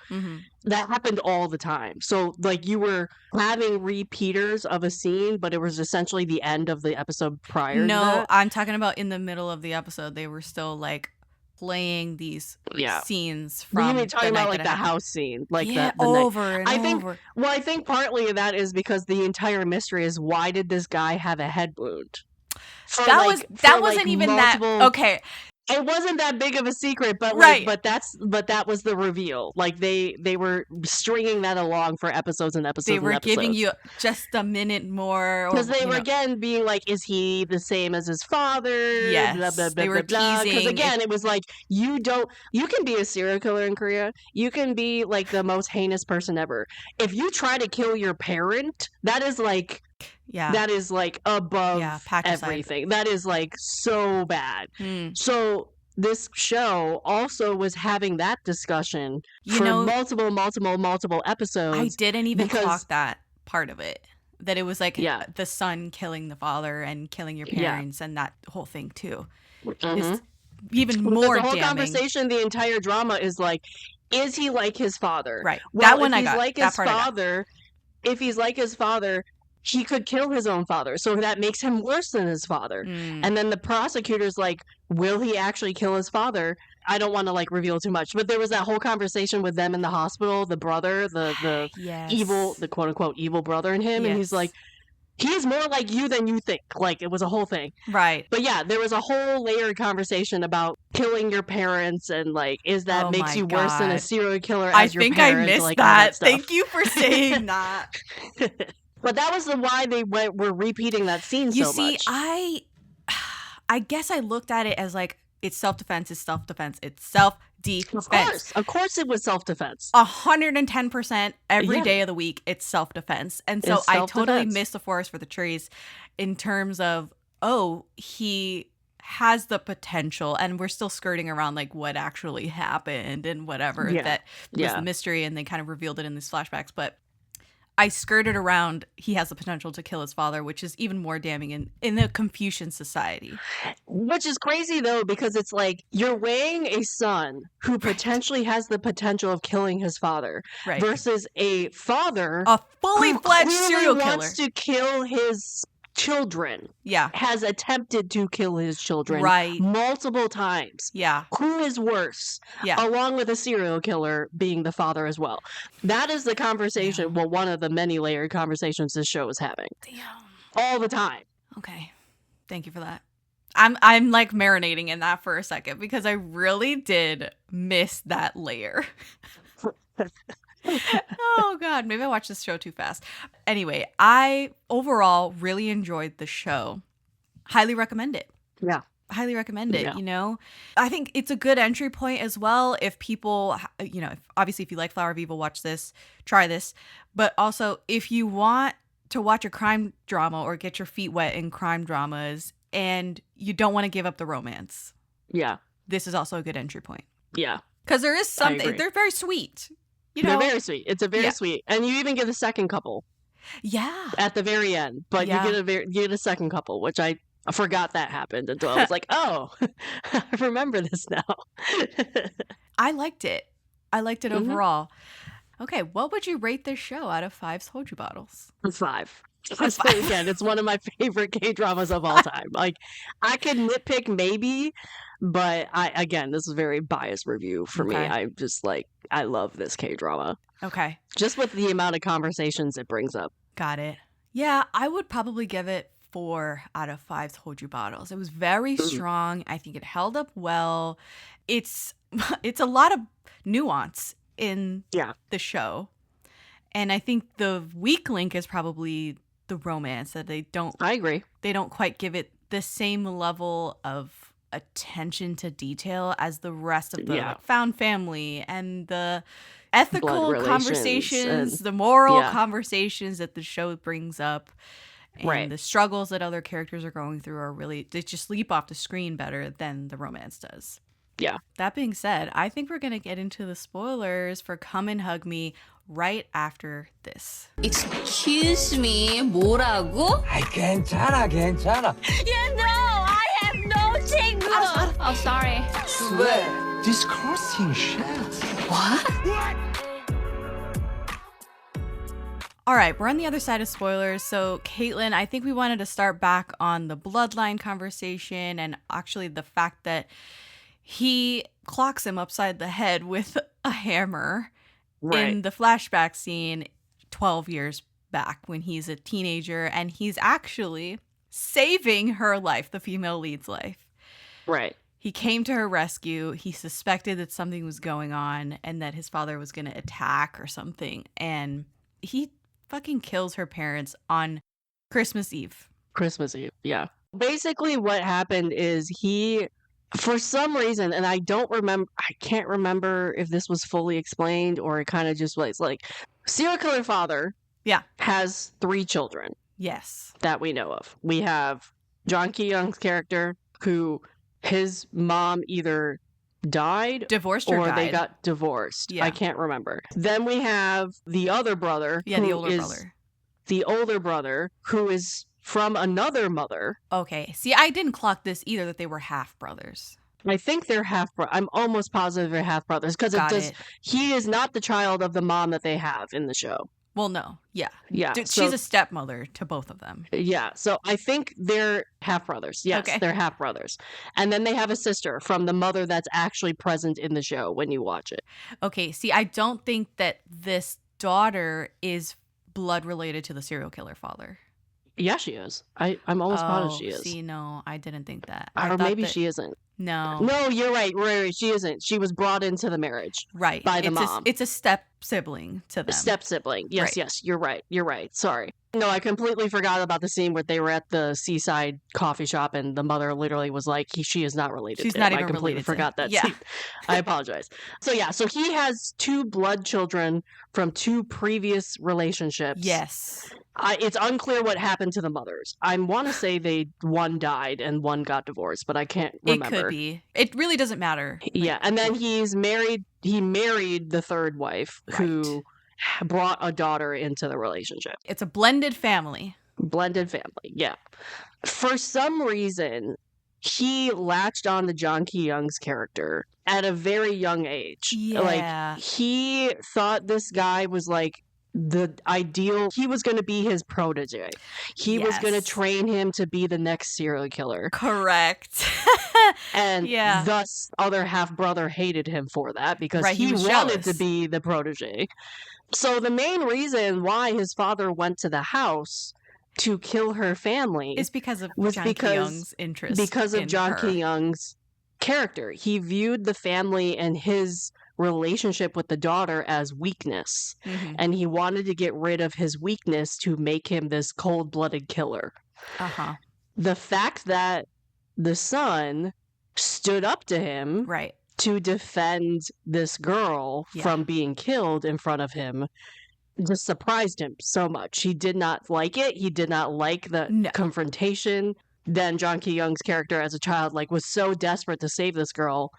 That happened all the time. So like you were having repeaters of a scene, but it was essentially the end of the episode prior to that. I'm talking about in the middle of the episode. They were still like playing these scenes from you talking about like the house scene, like over. Well, I think partly of that is because the entire mystery is, why did this guy have a head wound? That wasn't even that okay. It wasn't that big of a secret, but that was the reveal. Like they were stringing that along for episodes and episodes. They were giving you just a minute more, because they were again being like, "Is he the same as his father?" Yes, blah, blah, blah, they were teasing. Because again, it was like you can be a serial killer in Korea. You can be like the most heinous person ever. If you try to kill your parent, that is like. Yeah. That is like above everything. That is like so bad. So this show also was having that discussion for multiple episodes. I didn't even clock that part of it. That it was like the son killing the father and killing your parents and that whole thing too. Is even more the whole damning. Conversation, the entire drama is like, is he like his father? Right. Well, that one I got. Like his father, if he's like his father, he could kill his own father, so that makes him worse than his father. And then the prosecutor's like, will he actually kill his father? I don't want to like reveal too much, but there was that whole conversation with them in the hospital, the brother, the evil, the quote unquote evil brother in him, and he's like, he's more like you than you think. Like, it was a whole thing. Right. But yeah, there was a whole layered conversation about killing your parents and like, is that makes you worse than a serial killer as your parents? I think I missed that. Thank you for saying that. But that was why they were repeating that scene so much. You see, I guess I looked at it as like, it's self-defense, it's self-defense, it's self-defense. Of course it was self-defense. 110% every day of the week, it's self-defense. And so I totally missed the forest for the trees in terms of, he has the potential, and we're still skirting around like what actually happened and whatever that was the mystery, and they kind of revealed it in these flashbacks. But I skirted around, he has the potential to kill his father, which is even more damning in the Confucian society. Which is crazy, though, because it's like you're weighing a son who potentially has the potential of killing his father versus a father, a fully fledged serial killer, wants to kill his children. Yeah. Has attempted to kill his children multiple times. Yeah. Who is worse? Yeah. Along with a serial killer being the father as well. That is the conversation. Damn. Well, one of the many layered conversations this show is having. Damn. All the time. Okay. Thank you for that. I'm like marinating in that for a second because I really did miss that layer. Oh God, maybe I watched this show too fast. Anyway, I overall really enjoyed the show. Highly recommend it. Yeah. Highly recommend it, Yeah. you know? I think it's a good entry point as well if people, you know, obviously if you like Flower of Evil, watch this, try this. But also if you want to watch a crime drama or get your feet wet in crime dramas and you don't want to give up the romance. Yeah. This is also a good entry point. Yeah. Because there is something, they're very sweet. You know? They're very sweet. It's a very sweet. And you even get a second couple. Yeah. At the very end. But you get a second couple, which I forgot that happened until I was like, oh, I remember this now. I liked it. I liked it overall. Okay, what would you rate this show out of 5 soju bottles? 5. Again, it's one of my favorite K-dramas of all time. Like, I could nitpick maybe, but this is a very biased review for me. I'm just like, I love this K-drama. Okay. Just with the amount of conversations it brings up. Got it. Yeah, I would probably give it 4 out of 5 soju bottles. It was very strong. I think it held up well. It's a lot of nuance in the show. And I think the weak link is probably the romance that they don't. I agree. They don't quite give it the same level of attention to detail as the rest of the found family and the ethical conversations, the moral conversations that the show brings up. And the struggles that other characters are going through are really, they just leap off the screen better than the romance does. Yeah. That being said, I think we're going to get into the spoilers for Come and Hug Me right after this. Excuse me, 뭐라고? 괜찮아. You know, I have no tingle. Oh, sorry. Swear, disgusting shit. What? All right, we're on the other side of spoilers. So, Caitlin, I think we wanted to start back on the Bloodline conversation and actually the fact that he clocks him upside the head with a hammer in the flashback scene 12 years back when he's a teenager, and he's actually saving her life, the female lead's life. Right. He came to her rescue. He suspected that something was going on and that his father was going to attack or something. And he fucking kills her parents on Christmas Eve. Christmas Eve, yeah. Basically what happened is he, for some reason, and I can't remember if this was fully explained or it kind of just was like, serial killer father has 3 children. Yes. That we know of. We have Jang Ki-young's character, who his mom either died, divorced, or died. They got divorced. I can't remember. Then we have the other brother. Yeah, the older brother. The older brother, who is from another mother. Okay. See, I didn't clock this either, that they were half brothers. I think they're I'm almost positive they're half brothers because he is not the child of the mom that they have in the show. Well, no. Yeah. Yeah. She's a stepmother to both of them. Yeah. So I think they're half brothers. Yes, they're half brothers. And then they have a sister from the mother that's actually present in the show when you watch it. Okay. See, I don't think that this daughter is blood related to the serial killer father. Yeah, she is. I'm almost positive she is. See, no, I didn't think that. Or maybe she isn't. No. No, you're right. She isn't. She was brought into the marriage. Right. By the mom. It's a step sibling to them. A step sibling. Yes, yes. You're right. Sorry. No, I completely forgot about the scene where they were at the seaside coffee shop and the mother literally was like, she is not related She's to not him. even I completely related forgot that scene. I apologize. So he has 2 blood children from 2 previous relationships. Yes. It's unclear what happened to the mothers. I want to say one died and one got divorced, but I can't remember. It could be. It really doesn't matter. Yeah, and then he's married. He married the 3rd wife who brought a daughter into the relationship. It's a blended family. Yeah. For some reason, he latched on to Jang Ki-young's character at a very young age. Yeah. Like, he thought this guy was like the ideal. He was going to be his protege. He was going to train him to be the next serial killer. Correct. And thus other half brother hated him for that because he wanted jealous to be the protege. So the main reason why his father went to the house to kill her family is because of Jang Ki-yong's interest. Because of Jang Ki-yong's character. He viewed the family and his relationship with the daughter as weakness. Mm-hmm. And he wanted to get rid of his weakness to make him this cold-blooded killer. Uh-huh. The fact that the son stood up to him to defend this girl from being killed in front of him just surprised him so much. He did not like it. He did not like the confrontation. Then Jang Ki-yong's character as a child was so desperate to save this girl,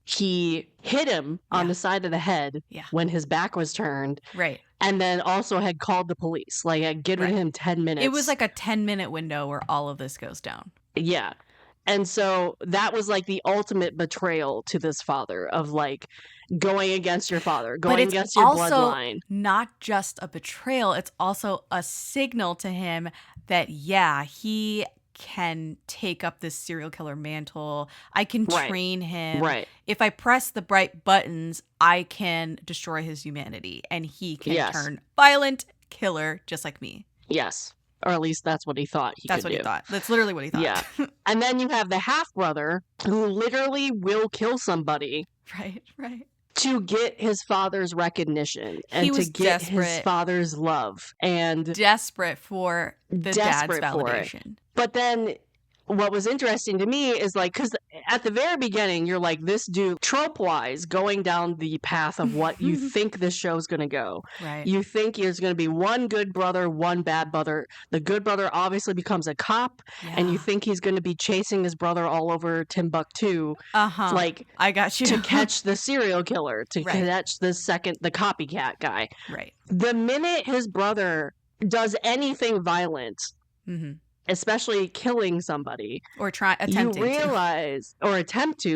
he hit him on the side of the head when his back was turned. Right. And then also had called the police. Had given him 10 minutes. It was like a 10-minute window where all of this goes down. Yeah. And so that was the ultimate betrayal to this father of going against your father, going against your bloodline. Not just a betrayal, it's also a signal to him that he can take up this serial killer mantle. I can train him. Right. If I press the right buttons, I can destroy his humanity and he can turn violent killer just like me. Yes. Or at least that's what he thought he could do. That's what he thought. That's literally what he thought. Yeah. And then you have the half-brother who literally will kill somebody. Right. To get his father's recognition and to get his father's love. And desperate for the dad's validation. But then what was interesting to me is because at the very beginning, you're this dude, trope-wise, going down the path of what you think this show's going to go. Right. You think there's going to be one good brother, one bad brother. The good brother obviously becomes a cop, and you think he's going to be chasing his brother all over Timbuktu. Uh-huh. I got you. To catch the serial killer, to catch the copycat guy. Right. The minute his brother does anything violent, especially killing somebody, or attempting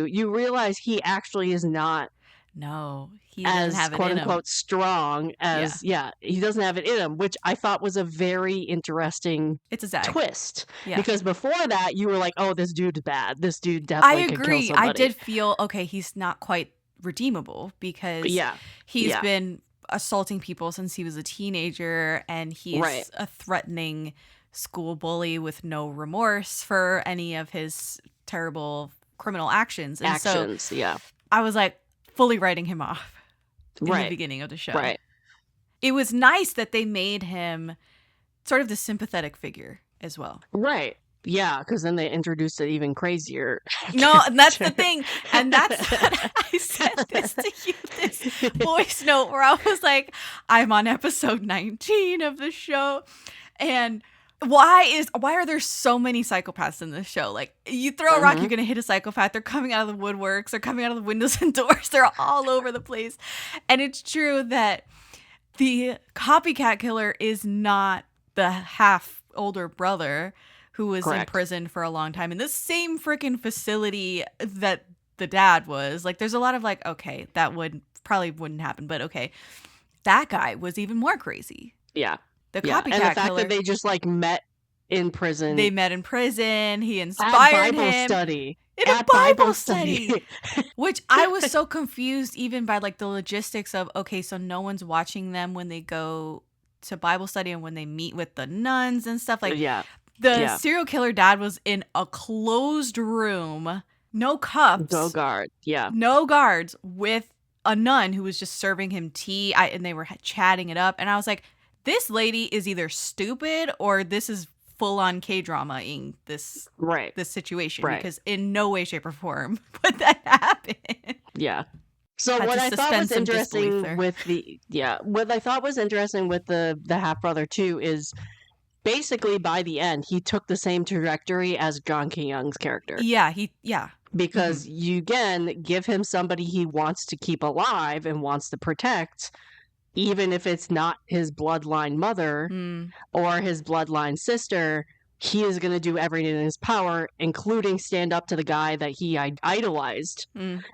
you realize he actually is not he doesn't have it quote in unquote him. Strong as he doesn't have it in him, which I thought was a very interesting twist. Because before that you were oh, this dude's bad, this dude definitely could kill somebody. I did feel he's not quite redeemable because he's been assaulting people since he was a teenager and he's a threatening school bully with no remorse for any of his terrible criminal actions. And so I was fully writing him off in the beginning of the show. Right. It was nice that they made him sort of the sympathetic figure as well. Right. Yeah, because then they introduced it even crazier. No, and that's the thing. And that's what I sent this to you, this voice note where I was I'm on episode 19 of the show. And why are there so many psychopaths in this show? You throw a rock, you're going to hit a psychopath. They're coming out of the woodworks. They're coming out of the windows and doors. They're all over the place. And it's true that the copycat killer is not the half older brother who was in prison for a long time in the same freaking facility that the dad was. There's a lot of okay, that probably wouldn't happen, but okay. That guy was even more crazy. Yeah. The copycat and the fact killer, that they just met in prison. They met in prison. He inspired him study. In a Bible study. Which I was so confused even by the logistics of, okay, so no one's watching them when they go to Bible study and when they meet with the nuns and stuff. The serial killer dad was in a closed room, no cups. No guard. Yeah. No guards, with a nun who was just serving him tea and they were chatting it up. And I was this lady is either stupid or this is full-on K-drama-ing this situation. Because in no way, shape, or form would that happen. Yeah. So what I thought was interesting with the half-brother too is basically by the end, he took the same trajectory as Jang Ki-yong's character. Because you, again, give him somebody he wants to keep alive and wants to protect, even if it's not his bloodline mother or his bloodline sister, he is going to do everything in his power, including stand up to the guy that he idolized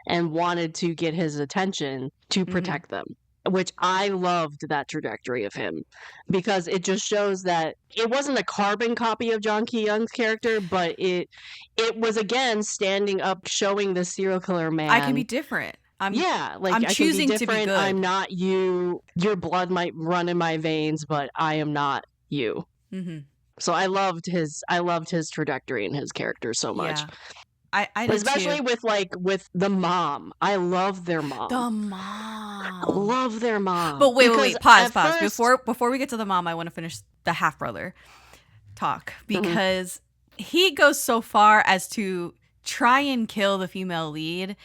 and wanted to get his attention to protect them. which I loved that trajectory of him because it just shows that it wasn't a carbon copy of Jang Ki-young's character, but it was again standing up, showing the serial killer man. I can be different. I'm choosing I can be to be different. good. I'm not you. Your blood might run in my veins, but I am not you. Mm-hmm. So I loved his trajectory and his character so much. Yeah. I did especially too. with the mom. I love their mom. The mom. I love their mom. But wait. Pause. First... Before we get to the mom, I want to finish the half brother talk because he goes so far as to try and kill the female lead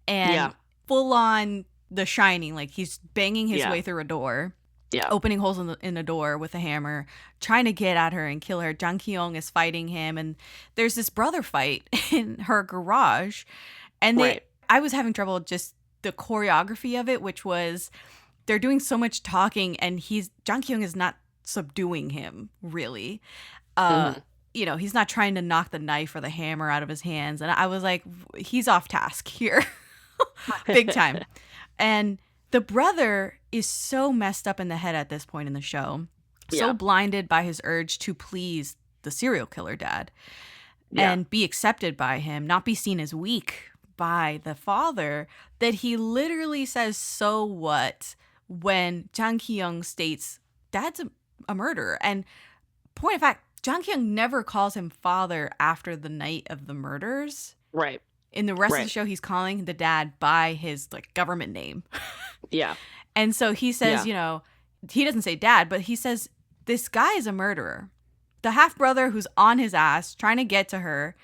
and full on The Shining, like he's banging his way through a door. Yeah. Opening holes in a door with a hammer, trying to get at her and kill her. Jang Ki-yong is fighting him, and there's this brother fight in her garage. And I was having trouble just the choreography of it, which was they're doing so much talking, and Jang Ki-yong is not subduing him, really. You know, he's not trying to knock the knife or the hammer out of his hands. And I was like, he's off task here. Big time. And the brother is so messed up in the head at this point in the show, so blinded by his urge to please the serial killer dad and be accepted by him, not be seen as weak by the father, that he literally says, "So what?" when Jang Ki-yong states, "Dad's a murderer." And point of fact, Jang Ki-yong never calls him father after the night of the murders. Right. In the rest of the show, he's calling the dad by his government name. Yeah. And so he says, you know, he doesn't say dad, but he says, this guy is a murderer. The half-brother who's on his ass, trying to get to her.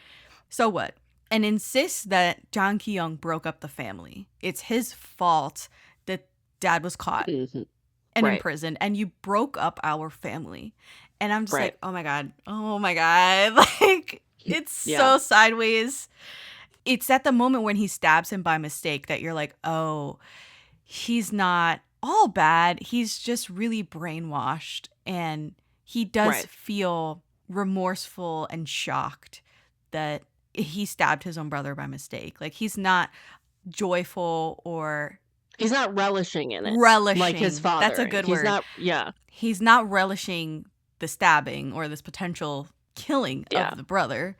So what? And insists that Jang Ki-yong broke up the family. It's his fault that dad was caught and imprisoned. And you broke up our family. And I'm just like, oh my God. Like, it's so sideways. It's at the moment when he stabs him by mistake that you're like, oh, he's not all bad. He's just really brainwashed. And he does feel remorseful and shocked that he stabbed his own brother by mistake. Like, he's not joyful or... He's not relishing in it. Like his father. That's a good word. He's not relishing the stabbing or this potential killing of the brother.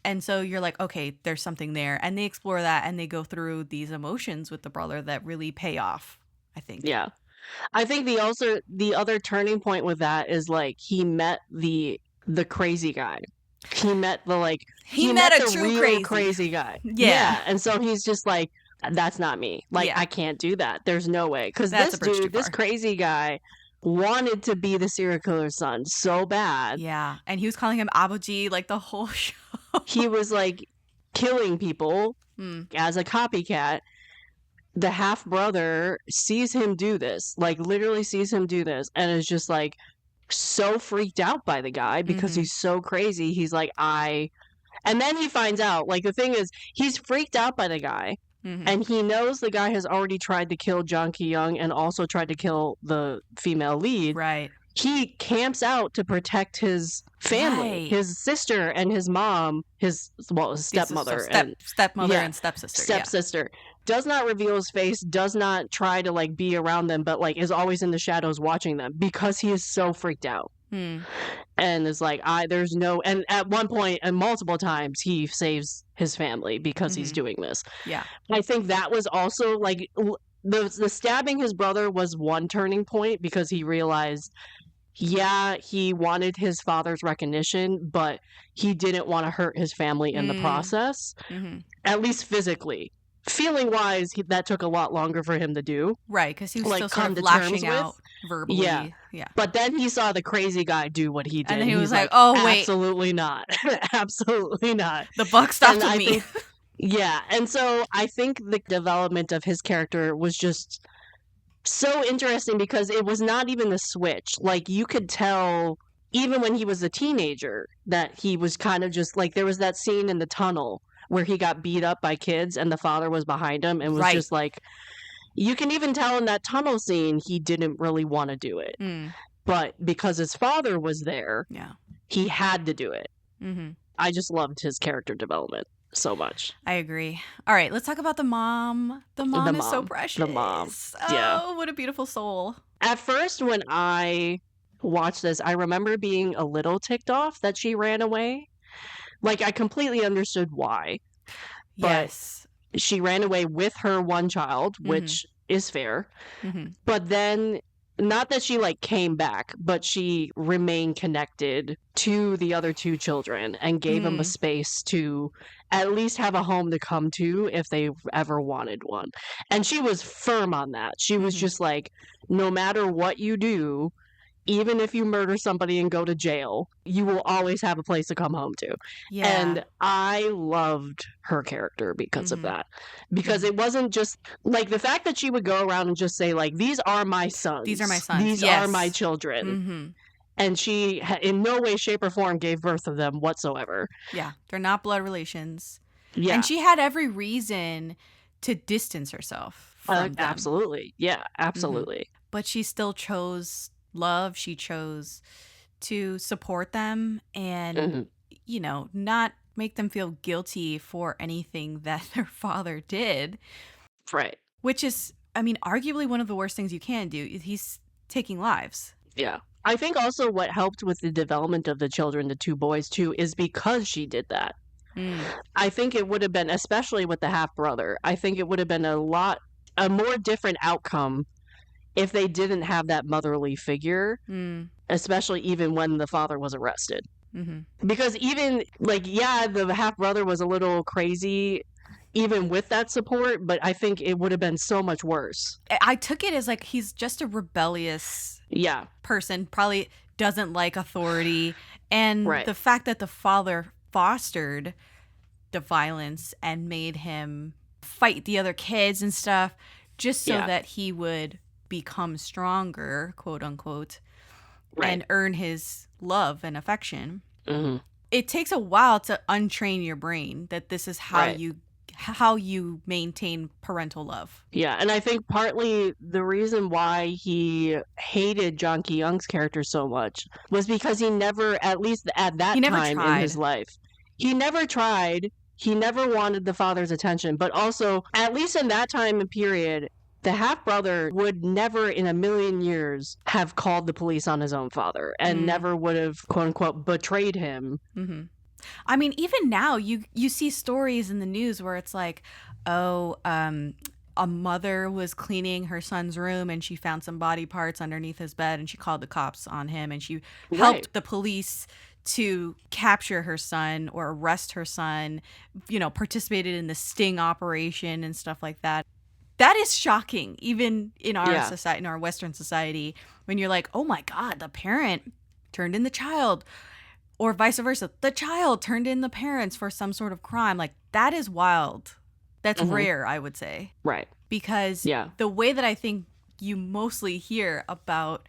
And so you're like, okay, there's something there. And they explore that and they go through these emotions with the brother that really pay off, I think. Yeah. I think the other turning point with that is like he met the crazy guy. He met he met a true real crazy guy. Yeah. And so he's just like, that's not me. Like, I can't do that. There's no way. Because this crazy guy wanted to be the serial killer's son so bad. Yeah. And he was calling him Abuji like the whole show. He was like killing people as a copycat. The half brother sees him do this, like literally sees him do this, and is just like so freaked out by the guy because he's so crazy. He's like, and then he finds out, like, the thing is, he's freaked out by the guy. And he knows the guy has already tried to kill Jang Ki-yong and also tried to kill the female lead. Right. He camps out to protect his family, his sister and his mom, his stepmother, stepmother and stepsister. Stepsister. Does not reveal his face, does not try to like be around them, but like is always in the shadows watching them because he is so freaked out. And it's like, there's no, and at one point and multiple times he saves his family because he's doing this. Yeah. I think that was also like the stabbing his brother was one turning point because he realized, he wanted his father's recognition, but he didn't want to hurt his family in the process, at least physically. Feeling wise, that took a lot longer for him to do. Right, because he was still sort of lashing out verbally. Yeah. But then he saw the crazy guy do what he did. And then he was like, oh, wait. Absolutely not. Absolutely not. The buck stopped with me. And so I think the development of his character was just so interesting because it was not even the switch. Like, you could tell, even when he was a teenager, that he was kind of just like, there was that scene in the tunnel where he got beat up by kids and the father was behind him and was just like, you can even tell in that tunnel scene he didn't really want to do it. But because his father was there, he had to do it. I just loved his character development. so much. I agree. All right, let's talk about the mom. The mom is so precious. The mom. Oh, Yeah. what a beautiful soul. At first, when I watched this, I remember being a little ticked off that she ran away. Like, I completely understood why. But Yes. she ran away with her one child, which is fair. But then, not that she like came back, but she remained connected to the other two children and gave them a space to at least have a home to come to if they ever wanted one. And she was firm on that. She was just like, no matter what you do, even if you murder somebody and go to jail, you will always have a place to come home to. Yeah. And I loved her character because of that. Because it wasn't just like the fact that she would go around and just say like, these are my sons. These are my sons. These Yes. are my children. And she in no way, shape, or form gave birth to them whatsoever. Yeah. They're not blood relations. Yeah. And she had every reason to distance herself from them. Absolutely. Yeah, absolutely. But she still chose love. She chose to support them and, you know, not make them feel guilty for anything that their father did. Right. Which is, I mean, arguably one of the worst things you can do. He's taking lives. Yeah. I think also what helped with the development of the children, the two boys too, is because she did that. I think it would have been, especially with the half brother, I think it would have been a more different outcome if they didn't have that motherly figure, especially even when the father was arrested. Because even like, yeah, the half brother was a little crazy even with that support, but I think it would have been so much worse. I took it as like he's just a rebellious person, probably doesn't like authority. And the fact that the father fostered the violence and made him fight the other kids and stuff just so that he would become stronger, quote unquote, and earn his love and affection. It takes a while to untrain your brain that this is how you maintain parental love. Yeah, and I think partly the reason why he hated Jang Ki-young's character so much was because he never, at least at that time in his life, he never tried. He never wanted the father's attention. But also, at least in that time and period, the half-brother would never in a million years have called the police on his own father and never would have, quote-unquote, betrayed him. I mean, even now, you see stories in the news where it's like, a mother was cleaning her son's room and she found some body parts underneath his bed and she called the cops on him and she helped the police to capture her son or arrest her son, you know, participated in the sting operation and stuff like that. That is shocking, even in our society, in our Western society, when you're like, oh my God, the parent turned in the child, or vice versa. The child turned in the parents for some sort of crime. Like, that is wild. That's rare, I would say. Right. Because the way that I think you mostly hear about,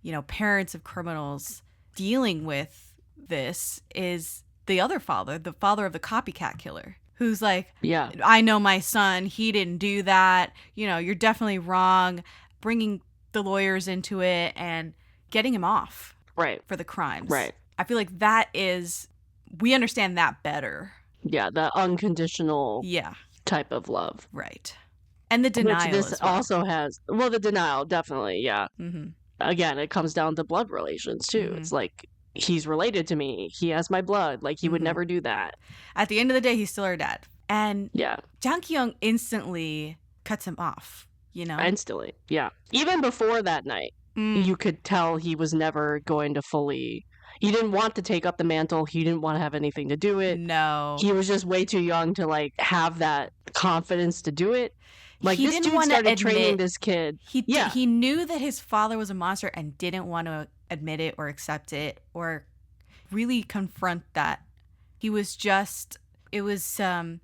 you know, parents of criminals dealing with this is the other father, the father of the copycat killer, who's like, I know my son, he didn't do that. You know, you're definitely wrong. Bringing the lawyers into it and getting him off for the crimes. Right. I feel like we understand that better. Yeah, the unconditional type of love. Right. And the denial. Which this also has, the denial, definitely, Again, it comes down to blood relations, too. It's like, he's related to me. He has my blood. Like, he would never do that. At the end of the day, he's still our dad. And Jang Ki-young instantly cuts him off, you know? Instantly, Even before that night, you could tell he was never going to fully... He didn't want to take up the mantle. He didn't want to have anything to do it. No. He was just way too young to, like, have that confidence to do it. Like, he this dude started training this kid. He knew that his father was a monster and didn't want to admit it or accept it or really confront that. He was he was on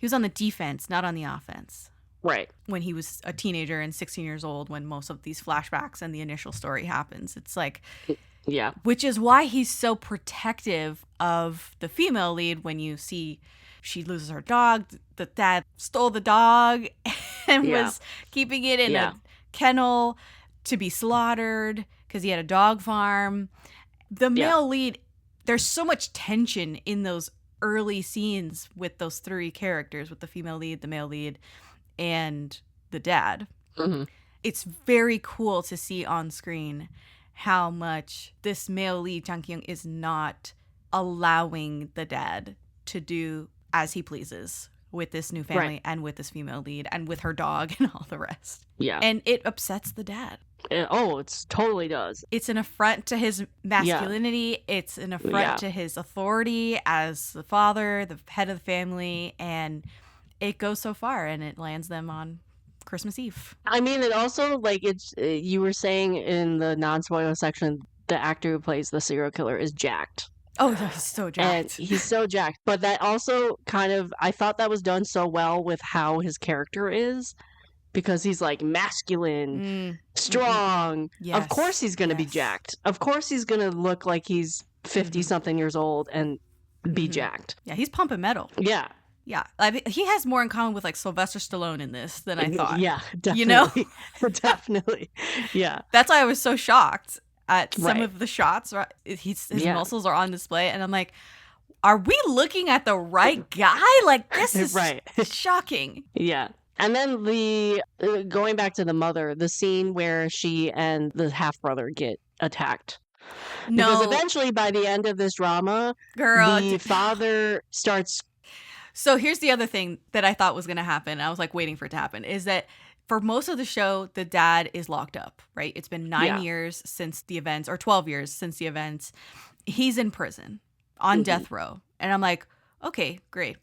the defense, not on the offense. Right. When he was a teenager and 16 years old, when most of these flashbacks and the initial story happens. It's like... Yeah. Which is why he's so protective of the female lead when you see she loses her dog. The dad stole the dog and was keeping it in a kennel to be slaughtered because he had a dog farm. The male lead, there's so much tension in those early scenes with those three characters, with the female lead, the male lead, and the dad. Mm-hmm. It's very cool to see on screen how much this male lead, Jang Ki-yong, is not allowing the dad to do as he pleases with this new family and with this female lead and with her dog and all the rest. Yeah. And it upsets the dad. It totally does. It's an affront to his masculinity. Yeah. It's an affront to his authority as the father, the head of the family, and it goes so far and it lands them on Christmas Eve. I mean, it also, like, it's you were saying in the non-spoiler section, the actor who plays the serial killer is jacked. Oh, he's so jacked. And he's so jacked. But that also kind of, I thought that was done so well with how his character is, because he's like masculine, strong. Yes. Of course he's going to be jacked. Of course he's going to look like he's 50-something years old and be jacked. Yeah, he's pumping metal. Yeah. Yeah, I mean, he has more in common with like Sylvester Stallone in this than I thought. Yeah, definitely. You know? Definitely. Yeah. That's why I was so shocked at some of the shots. His muscles are on display, and I'm like, are we looking at the right guy? Like, this is shocking. Yeah. And then going back to the mother, the scene where she and the half-brother get attacked. No. Because eventually, by the end of this drama, the father starts... So here's the other thing that I thought was going to happen. I was like waiting for it to happen, is that for most of the show, the dad is locked up, right? It's been 9 years since the events, or 12 years since the events. He's in prison on death row. And I'm like, okay, great.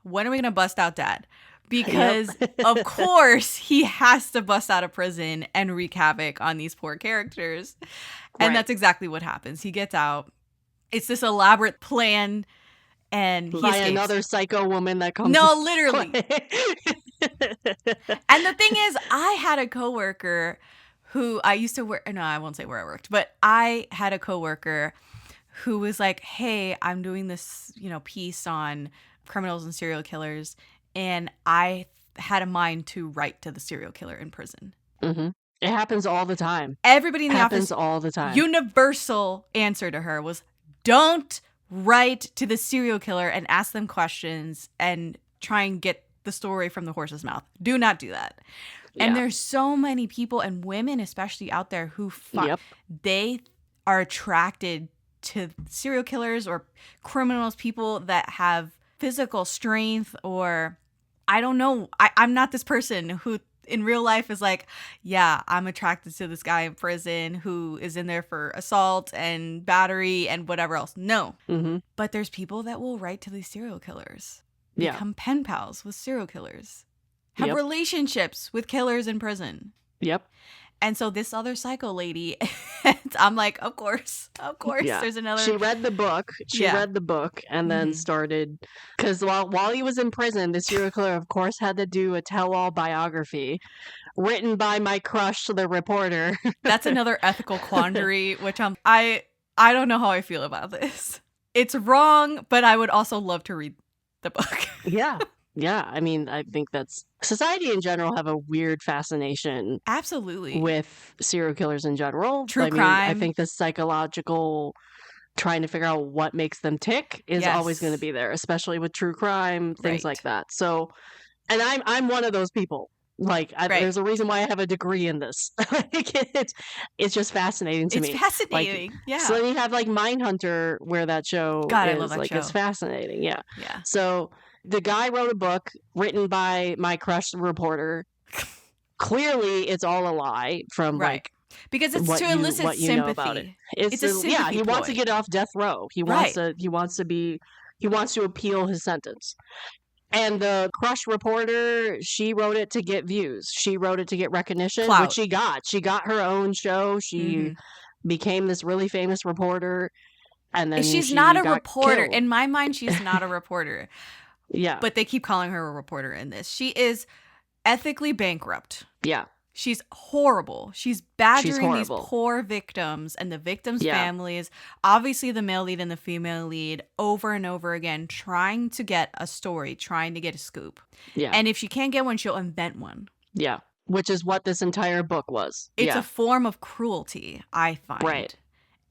When are we going to bust out dad? Because of course he has to bust out of prison and wreak havoc on these poor characters. And that's exactly what happens. He gets out. It's this elaborate plan. And he by escapes. Another psycho woman that comes. No, literally. And the thing is, I had a coworker who I used to work. No, I won't say where I worked, but I had a coworker who was like, "Hey, I'm doing this, piece on criminals and serial killers, and I had a mind to write to the serial killer in prison." Mm-hmm. It happens all the time. Everybody in the office, happens all the time. Universal answer to her was, "Don't write to the serial killer and ask them questions and try and get the story from the horse's mouth. Do not do that." Yeah. And there's so many people, and women especially, out there who they are attracted to serial killers or criminals, people that have physical strength, or I don't know. I'm not this person who in real life is like, yeah, I'm attracted to this guy in prison who is in there for assault and battery and whatever else. No. Mm-hmm. But there's people that will write to these serial killers, become pen pals with serial killers, have relationships with killers in prison. Yep. And so this other psycho lady, I'm like, of course, there's another. She read the book. Read the book and then started, because while he was in prison, the serial killer, of course, had to do a tell-all biography written by my crush, the reporter. That's another ethical quandary, which I don't know how I feel about this. It's wrong, but I would also love to read the book. Yeah. Yeah, I mean, I think that's society in general have a weird fascination. Absolutely. With serial killers in general. True crime. I think the psychological trying to figure out what makes them tick is always going to be there, especially with true crime, things like that. So, and I'm one of those people. Like, there's a reason why I have a degree in this. It's just fascinating to me. It's fascinating. So then you have like Mindhunter, where that show God, is I love that show. It's fascinating. Yeah. Yeah. So the guy wrote a book written by my crush, the reporter. Clearly, it's all a lie from because it's to elicit sympathy. You know about it. It's a sympathy he wants to get off death row. He wants to appeal his sentence. And the crush reporter, she wrote it to get views. She wrote it to get recognition, which she got. She got her own show. She became this really famous reporter. And then she's not a reporter. In my mind, she's not a reporter. Yeah. But they keep calling her a reporter in this. She is ethically bankrupt. Yeah. She's horrible. She's badgering these poor victims and the victims' families, obviously the male lead and the female lead, over and over again, trying to get a story, trying to get a scoop. Yeah. And if she can't get one, she'll invent one. Yeah. Which is what this entire book was. It's a form of cruelty, I find. Right.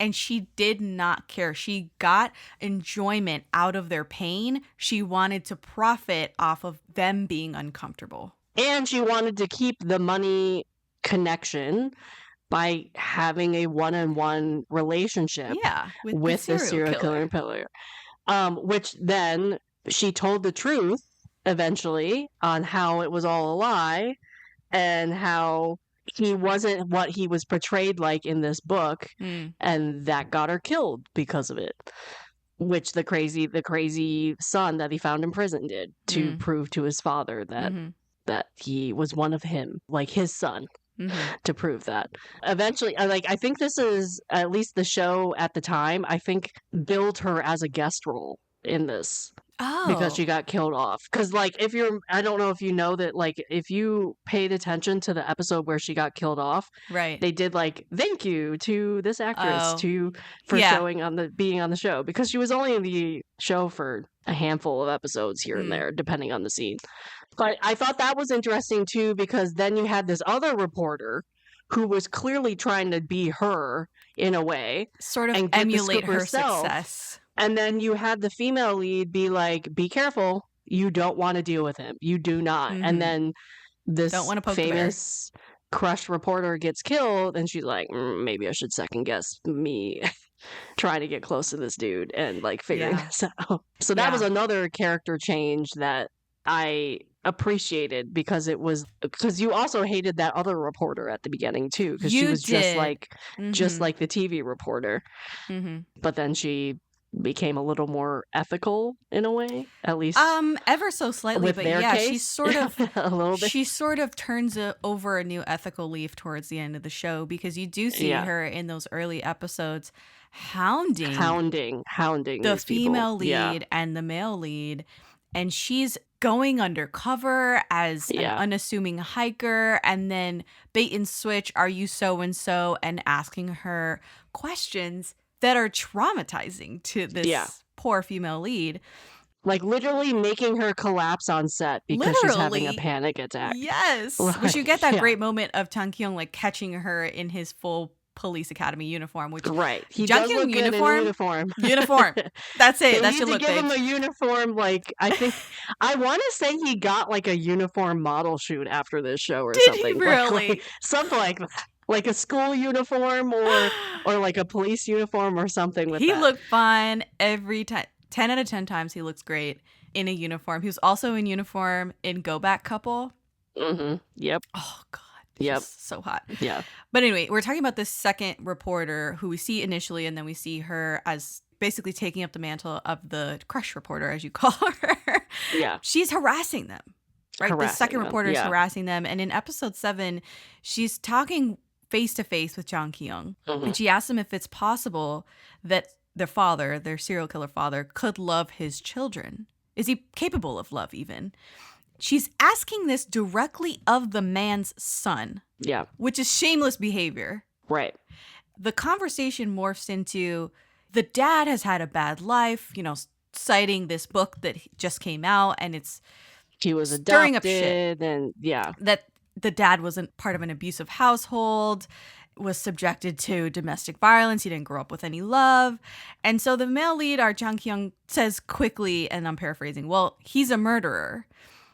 and she did not care. She got enjoyment out of their pain. She wanted to profit off of them being uncomfortable. And she wanted to keep the money connection by having a one-on-one relationship with the serial killer. Which then she told the truth eventually on how it was all a lie and how he wasn't what he was portrayed like in this book, and that got her killed because of it. Which the crazy son that he found in prison did to prove to his father that he was one of him, like his son. To prove that. Eventually, I think this is, at least the show at the time, I think billed her as a guest role in this. Oh. Because she got killed off. Because, like, I don't know if you know that, like, if you paid attention to the episode where she got killed off, right, they did, like, thank you to this actress for being on the show. Because she was only in the show for a handful of episodes here and there, depending on the scene. But I thought that was interesting, too, because then you had this other reporter who was clearly trying to be her, in a way. Sort of emulate her success. And then you had the female lead be like, be careful. You don't want to deal with him. You do not. And then this famous crushed reporter gets killed, and she's like, maybe I should second guess me trying to get close to this dude and, like, figuring this out. So that was another character change that I appreciated, because you also hated that other reporter at the beginning too, because she was just like the TV reporter, but then she became a little more ethical in a way, at least ever so slightly, but case. She sort of a little bit. She sort of turns over a new ethical leaf towards the end of the show, because you do see her in those early episodes hounding the female lead and the male lead, and she's going undercover as an unassuming hiker, and then bait and switch, are you so-and-so, and asking her questions that are traumatizing to this poor female lead. Like, literally making her collapse on set because she's having a panic attack. Yes. Which you get that great moment of Ki-yong, like, catching her in his full police academy uniform, which he does look good in uniform. That's it. They that should look give him a uniform. Like, I think I want to say he got, like, a uniform model shoot after this show or something. Did he really? Like, something like that. Like a school uniform or like a police uniform or something with he that. Looked fine every time. 10 out of 10 times he looks great in a uniform. He was also in uniform in Go-Back Couple. Yep. Oh God. Yep. So hot. Yeah. But anyway, we're talking about this second reporter who we see initially, and then we see her as basically taking up the mantle of the crush reporter, as you call her. Yeah. She's harassing them. Right? The second reporter is harassing them. And in episode 7, she's talking face to face with Ki-yong. And she asks him if it's possible that their father, their serial killer father, could love his children. Is he capable of love even? She's asking this directly of the man's son. Yeah. Which is shameless behavior. Right. The conversation morphs into the dad has had a bad life, citing this book that just came out, and he was stirring adopted, up shit. And that the dad wasn't part of an abusive household, was subjected to domestic violence. He didn't grow up with any love. And so the male lead, our Ki-yong, says quickly, and I'm paraphrasing, well, he's a murderer.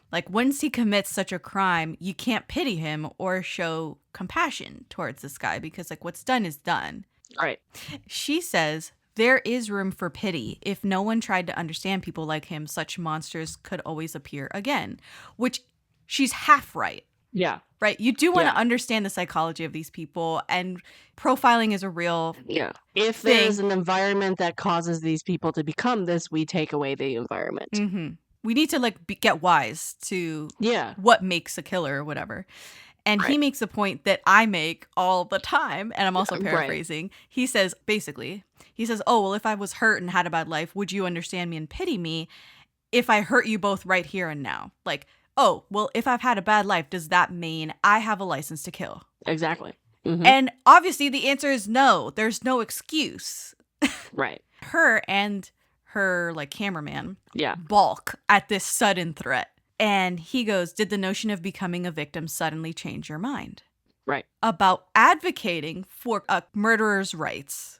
Like, once he commits such a crime, you can't pity him or show compassion towards this guy, because, like, what's done is done. Right. She says, there is room for pity. If no one tried to understand people like him, such monsters could always appear again. Which, she's half right. Yeah. Right? You do want to understand the psychology of these people, and profiling is a real If thing. There's an environment that causes these people to become this, we take away the environment. Mm-hmm. We need to, like, get wise to what makes a killer or whatever. And he makes a point that I make all the time, and I'm also paraphrasing. Right. He says, basically, oh, well, if I was hurt and had a bad life, would you understand me and pity me if I hurt you both right here and now? Like, oh, well, if I've had a bad life, does that mean I have a license to kill? Exactly. Mm-hmm. And obviously the answer is no. There's no excuse. Right. Her and her, like, cameraman balk at this sudden threat. And he goes, did the notion of becoming a victim suddenly change your mind? Right. about advocating for a murderer's rights.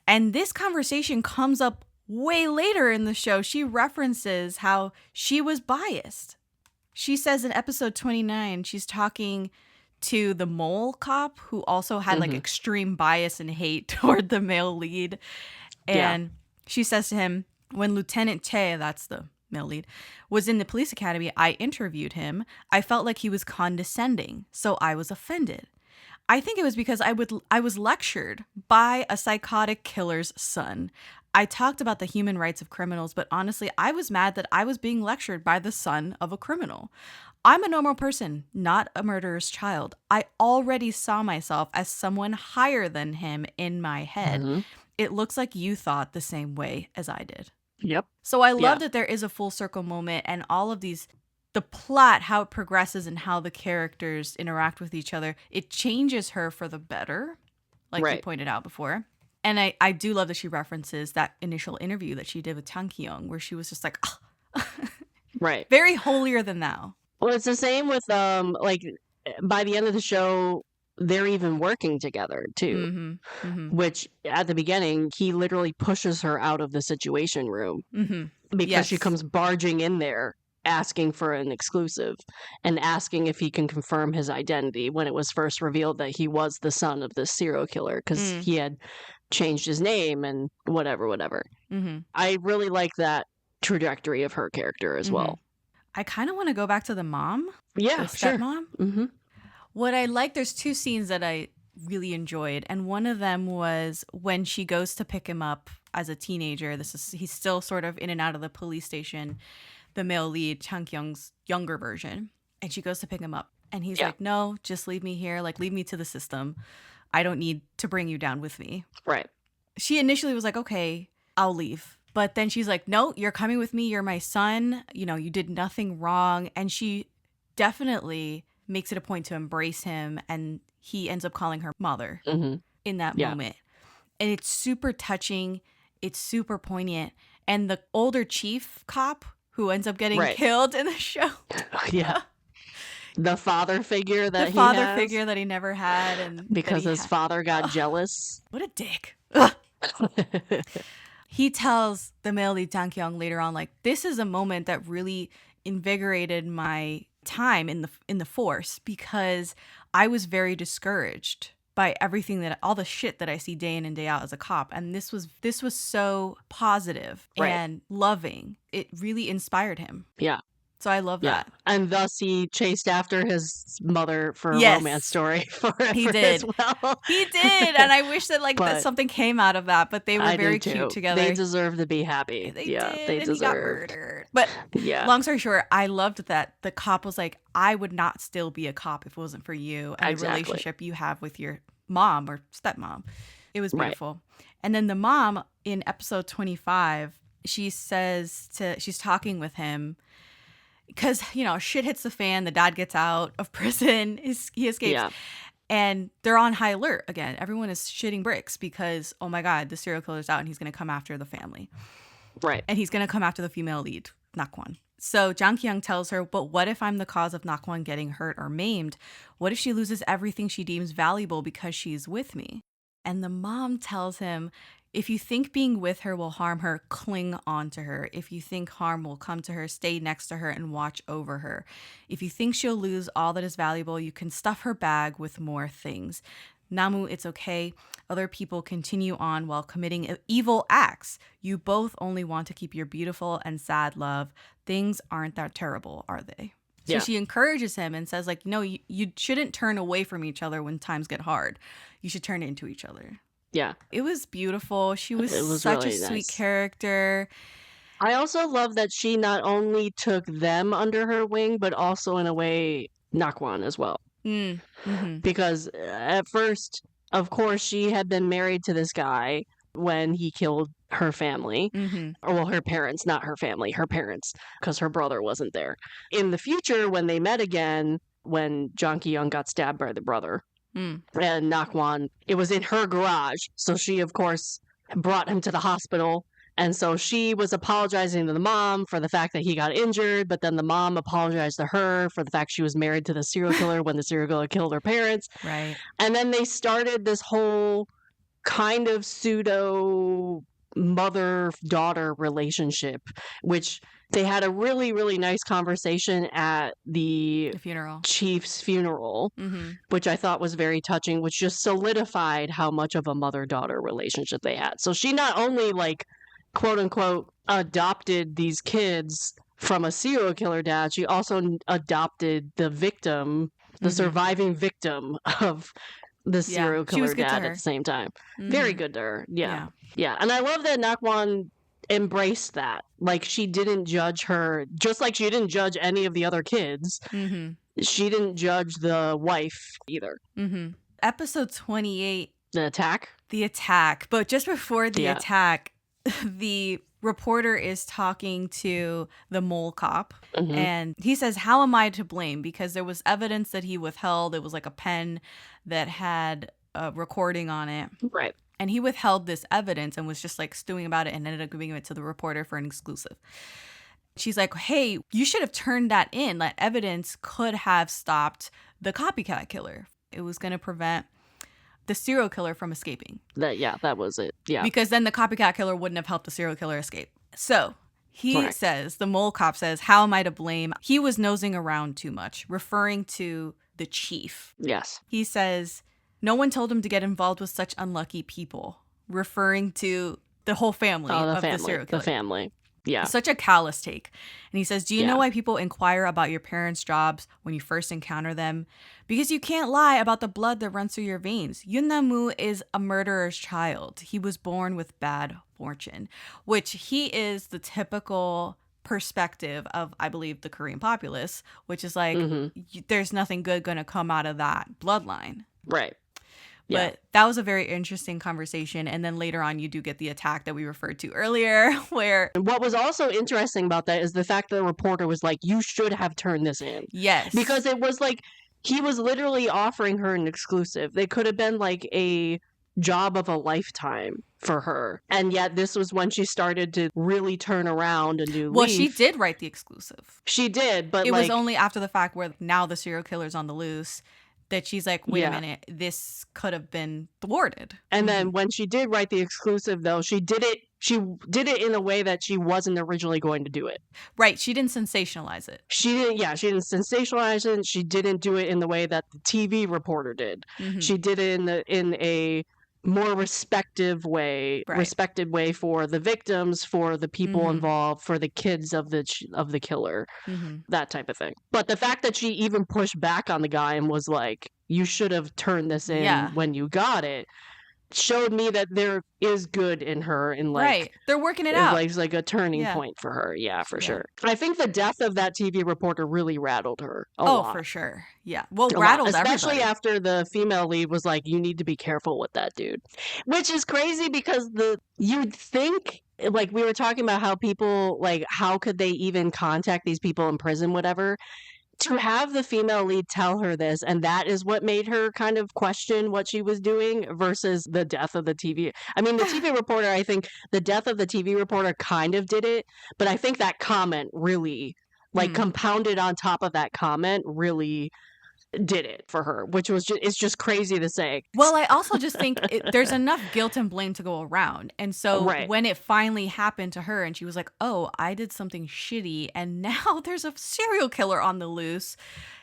And this conversation comes up way later in the show. She references how she was biased. She says in episode 29, she's talking to the mole cop who also had like extreme bias and hate toward the male lead. And she says to him, when Lieutenant Tae, that's the male lead, was in the police academy, I interviewed him. I felt like he was condescending, so I was offended. I think it was because I was lectured by a psychotic killer's son. I talked about the human rights of criminals, but honestly, I was mad that I was being lectured by the son of a criminal. I'm a normal person, not a murderer's child. I already saw myself as someone higher than him in my head. It looks like you thought the same way as I did. Yep. So I love that there is a full circle moment and all of these, the plot, how it progresses and how the characters interact with each other, it changes her for the better, like you pointed out before. And I do love that she references that initial interview that she did with Ki-yong where she was just like, Right. very holier than thou. Well, it's the same with like by the end of the show, they're even working together too. Which at the beginning, he literally pushes her out of the situation room because she comes barging in there asking for an exclusive and asking if he can confirm his identity when it was first revealed that he was the son of this serial killer because he had changed his name and whatever. I really like that trajectory of her character as well. I kind of want to go back to the mom. Yeah, the stepmom. What I like, there's two scenes that I really enjoyed. And one of them was when she goes to pick him up as a teenager. He's still sort of in and out of the police station, the male lead, Chang-kyung's younger version. And she goes to pick him up. And he's like, no, just leave me here. Like, leave me to the system. I don't need to bring you down with me. Right. She initially was like, okay, I'll leave. But then she's like, no, you're coming with me. You're my son. You know, you did nothing wrong. And she definitely makes it a point to embrace him. And he ends up calling her mother in that moment. And it's super touching. It's super poignant. And the older chief cop who ends up getting killed in the show. The father figure that figure that he never had. And because his father got jealous. What a dick. He tells the male lead Jang-kyung later on, like, this is a moment that really invigorated my time in the force because I was very discouraged by everything all the shit that I see day in and day out as a cop. And this was so positive and loving. It really inspired him. Yeah. So I love that. And thus he chased after his mother for a romance story forever. He did. As well. He did. And I wish that that something came out of that, but they were very cute together. They deserve to be happy. They did. They deserved. He got murdered. But long story short, I loved that the cop was like, I would not still be a cop if it wasn't for you and the relationship you have with your mom or stepmom. It was beautiful. And then the mom in episode 25, she says she's talking with him because, you know, shit hits the fan. The dad gets out of prison. He escapes. Yeah. And they're on high alert again. Everyone is shitting bricks because, oh my God, the serial killer's out and he's going to come after the family. Right. And he's going to come after the female lead, Nakwon. So Jang Ki-young tells her, but what if I'm the cause of Nakwon getting hurt or maimed? What if she loses everything she deems valuable because she's with me? And the mom tells him, if you think being with her will harm her, cling on to her. If you think harm will come to her, stay next to her and watch over her. If you think she'll lose all that is valuable, you can stuff her bag with more things. Namu, it's okay. Other people continue on while committing evil acts. You both only want to keep your beautiful and sad love. Things aren't that terrible, are they? So she encourages him and says, like, no, you shouldn't turn away from each other when times get hard. You should turn into each other. Yeah. It was beautiful. She was such really a sweet character. I also love that she not only took them under her wing, but also in a way, Nakwon as well. Because at first, of course, she had been married to this guy when he killed her family. Or, well, her parents, not her family, her parents, because her brother wasn't there. In the future, when they met again, when Jang Ki-young got stabbed by the brother, and Nakwon, it was in her garage. So she, of course, brought him to the hospital And so she was apologizing to the mom for the fact that he got injured, but then the mom apologized to her for the fact she was married to the serial killer when the serial killer killed her parents. Right. And then they started this whole kind of pseudo mother-daughter relationship, which they had a really, really nice conversation at the funeral. chief's funeral, Mm-hmm. which I thought was very touching, which just solidified how much of a mother-daughter relationship they had. So she not only, like, quote unquote, adopted these kids from a serial killer dad, she also adopted the victim, the surviving victim of the serial killer dad at the same time. Mm-hmm. Very good to her. Yeah. And I love that Nakwon embraced that. Like, she didn't judge her, just like she didn't judge any of the other kids. Mm-hmm. She didn't judge the wife either. Mm-hmm. Episode 28. The attack. But just before the attack, the reporter is talking to the mole cop, and he says, how am I to blame? Because there was evidence that he withheld. It was like a pen that had a recording on it. Right. And he withheld this evidence and was just like stewing about it and ended up giving it to the reporter for an exclusive. She's like, hey, you should have turned that in. That evidence could have stopped the copycat killer. It was going to prevent the serial killer from escaping. That was it. Yeah. Because then the copycat killer wouldn't have helped the serial killer escape. So he says, the mole cop says, how am I to blame? He was nosing around too much, referring to the chief. Yes. He says, no one told him to get involved with such unlucky people, referring to the whole family of the serial killer. The family. Yeah. Such a callous take. And he says, do you know why people inquire about your parents' jobs when you first encounter them? Because you can't lie about the blood that runs through your veins. Yoon Namu is a murderer's child. He was born with bad fortune, which he is the typical perspective of, I believe, the Korean populace, which is like, there's nothing good going to come out of that bloodline. Right. But that was a very interesting conversation. And then later on, you do get the attack that we referred to earlier, where... What was also interesting about that is the fact that the reporter was like, you should have turned this in. Yes. Because it was like, he was literally offering her an exclusive. They could have been like a job of a lifetime for her. And yet this was when she started to really turn around and do Well, she did write the exclusive. She did, but it was only after the fact where now the serial killer's on the loose that she's like, wait a minute, this could have been thwarted. And then when she did write the exclusive, though, she did it in a way that she wasn't originally going to do it. Right. She didn't sensationalize it. She didn't sensationalize it. She didn't do it in the way that the TV reporter did. She did it in a more respected way for the victims, for the people involved, for the kids of the killer, that type of thing. But the fact that she even pushed back on the guy and was like, you should have turned this in when you got it, showed me that there is good in her, and like they're working it out. It's like a turning point for her. Yeah, for sure. I think the death of that TV reporter really rattled her a lot. Oh, for sure. Yeah. Well, rattled especially everybody. After the female lead was like, you need to be careful with that dude, which is crazy because you'd think, like, we were talking about how people, like, how could they even contact these people in prison, whatever. To have the female lead tell her this, and that is what made her kind of question what she was doing versus the death of the TV. I mean, the TV reporter, I think the death of the TV reporter kind of did it, but I think that comment really, like, compounded on top of that comment really did it for her, which was it's just crazy to say. Well, I also just think there's enough guilt and blame to go around. And so when it finally happened to her and she was like, oh, I did something shitty and now there's a serial killer on the loose,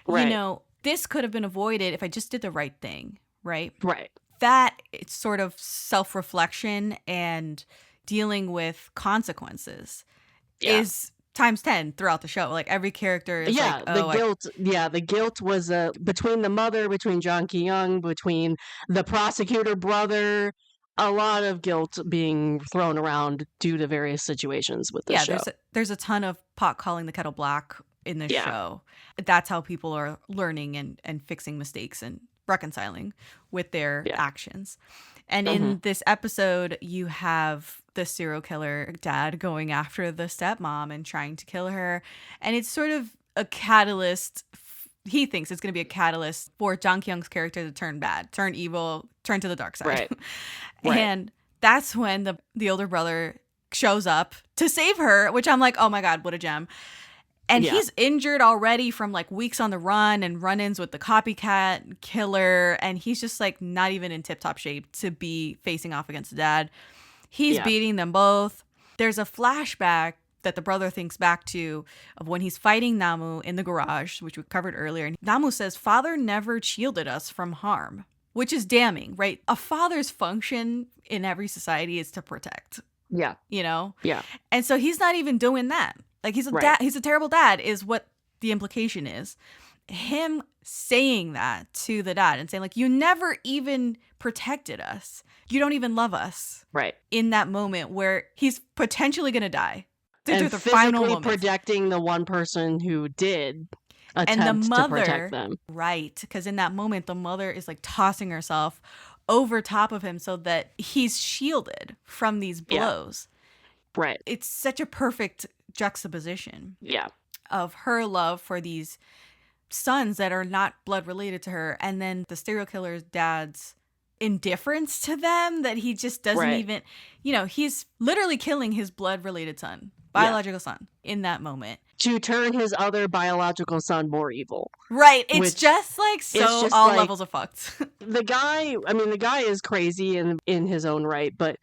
you know, this could have been avoided if I just did the right thing, right? Right. That it's sort of self-reflection and dealing with consequences is times 10 throughout the show. Like, every character is like, oh, the guilt was between the mother, between Jang Ki-yong, between the prosecutor brother, a lot of guilt being thrown around due to various situations with this show. There's a ton of pot calling the kettle black in this show. That's how people are learning and fixing mistakes and reconciling with their actions. And in this episode, you have the serial killer dad going after the stepmom and trying to kill her. And it's sort of a catalyst. He thinks it's going to be a catalyst for Jang Ki-young's character to turn bad, turn evil, turn to the dark side. Right. And that's when the older brother shows up to save her, which I'm like, oh my God, what a gem. And he's injured already from like weeks on the run and run-ins with the copycat killer. And he's just like not even in tip-top shape to be facing off against the dad. He's beating them both. There's a flashback that the brother thinks back to of when he's fighting Namu in the garage, which we covered earlier. And Namu says, "Father never shielded us from harm," which is damning, right? A father's function in every society is to protect. Yeah. You know? Yeah. And so he's not even doing that. Like he's a dad, he's a terrible dad is what the implication is. Him saying that to the dad and saying like, you never even protected us. You don't even love us. Right. In that moment where he's potentially going to die. And the physically protecting the one person who did attempt to protect them. Right. Because in that moment, the mother is like tossing herself over top of him so that he's shielded from these blows. Right. It's such a perfect juxtaposition. Yeah. Of her love for these sons that are not blood related to her, and then the serial killer's dad's indifference to them, that he just doesn't even, you know, he's literally killing his blood related son, biological son, in that moment. To turn his other biological son more evil. Right. It's just like so all like, levels of fucked. The guy is crazy in his own right, but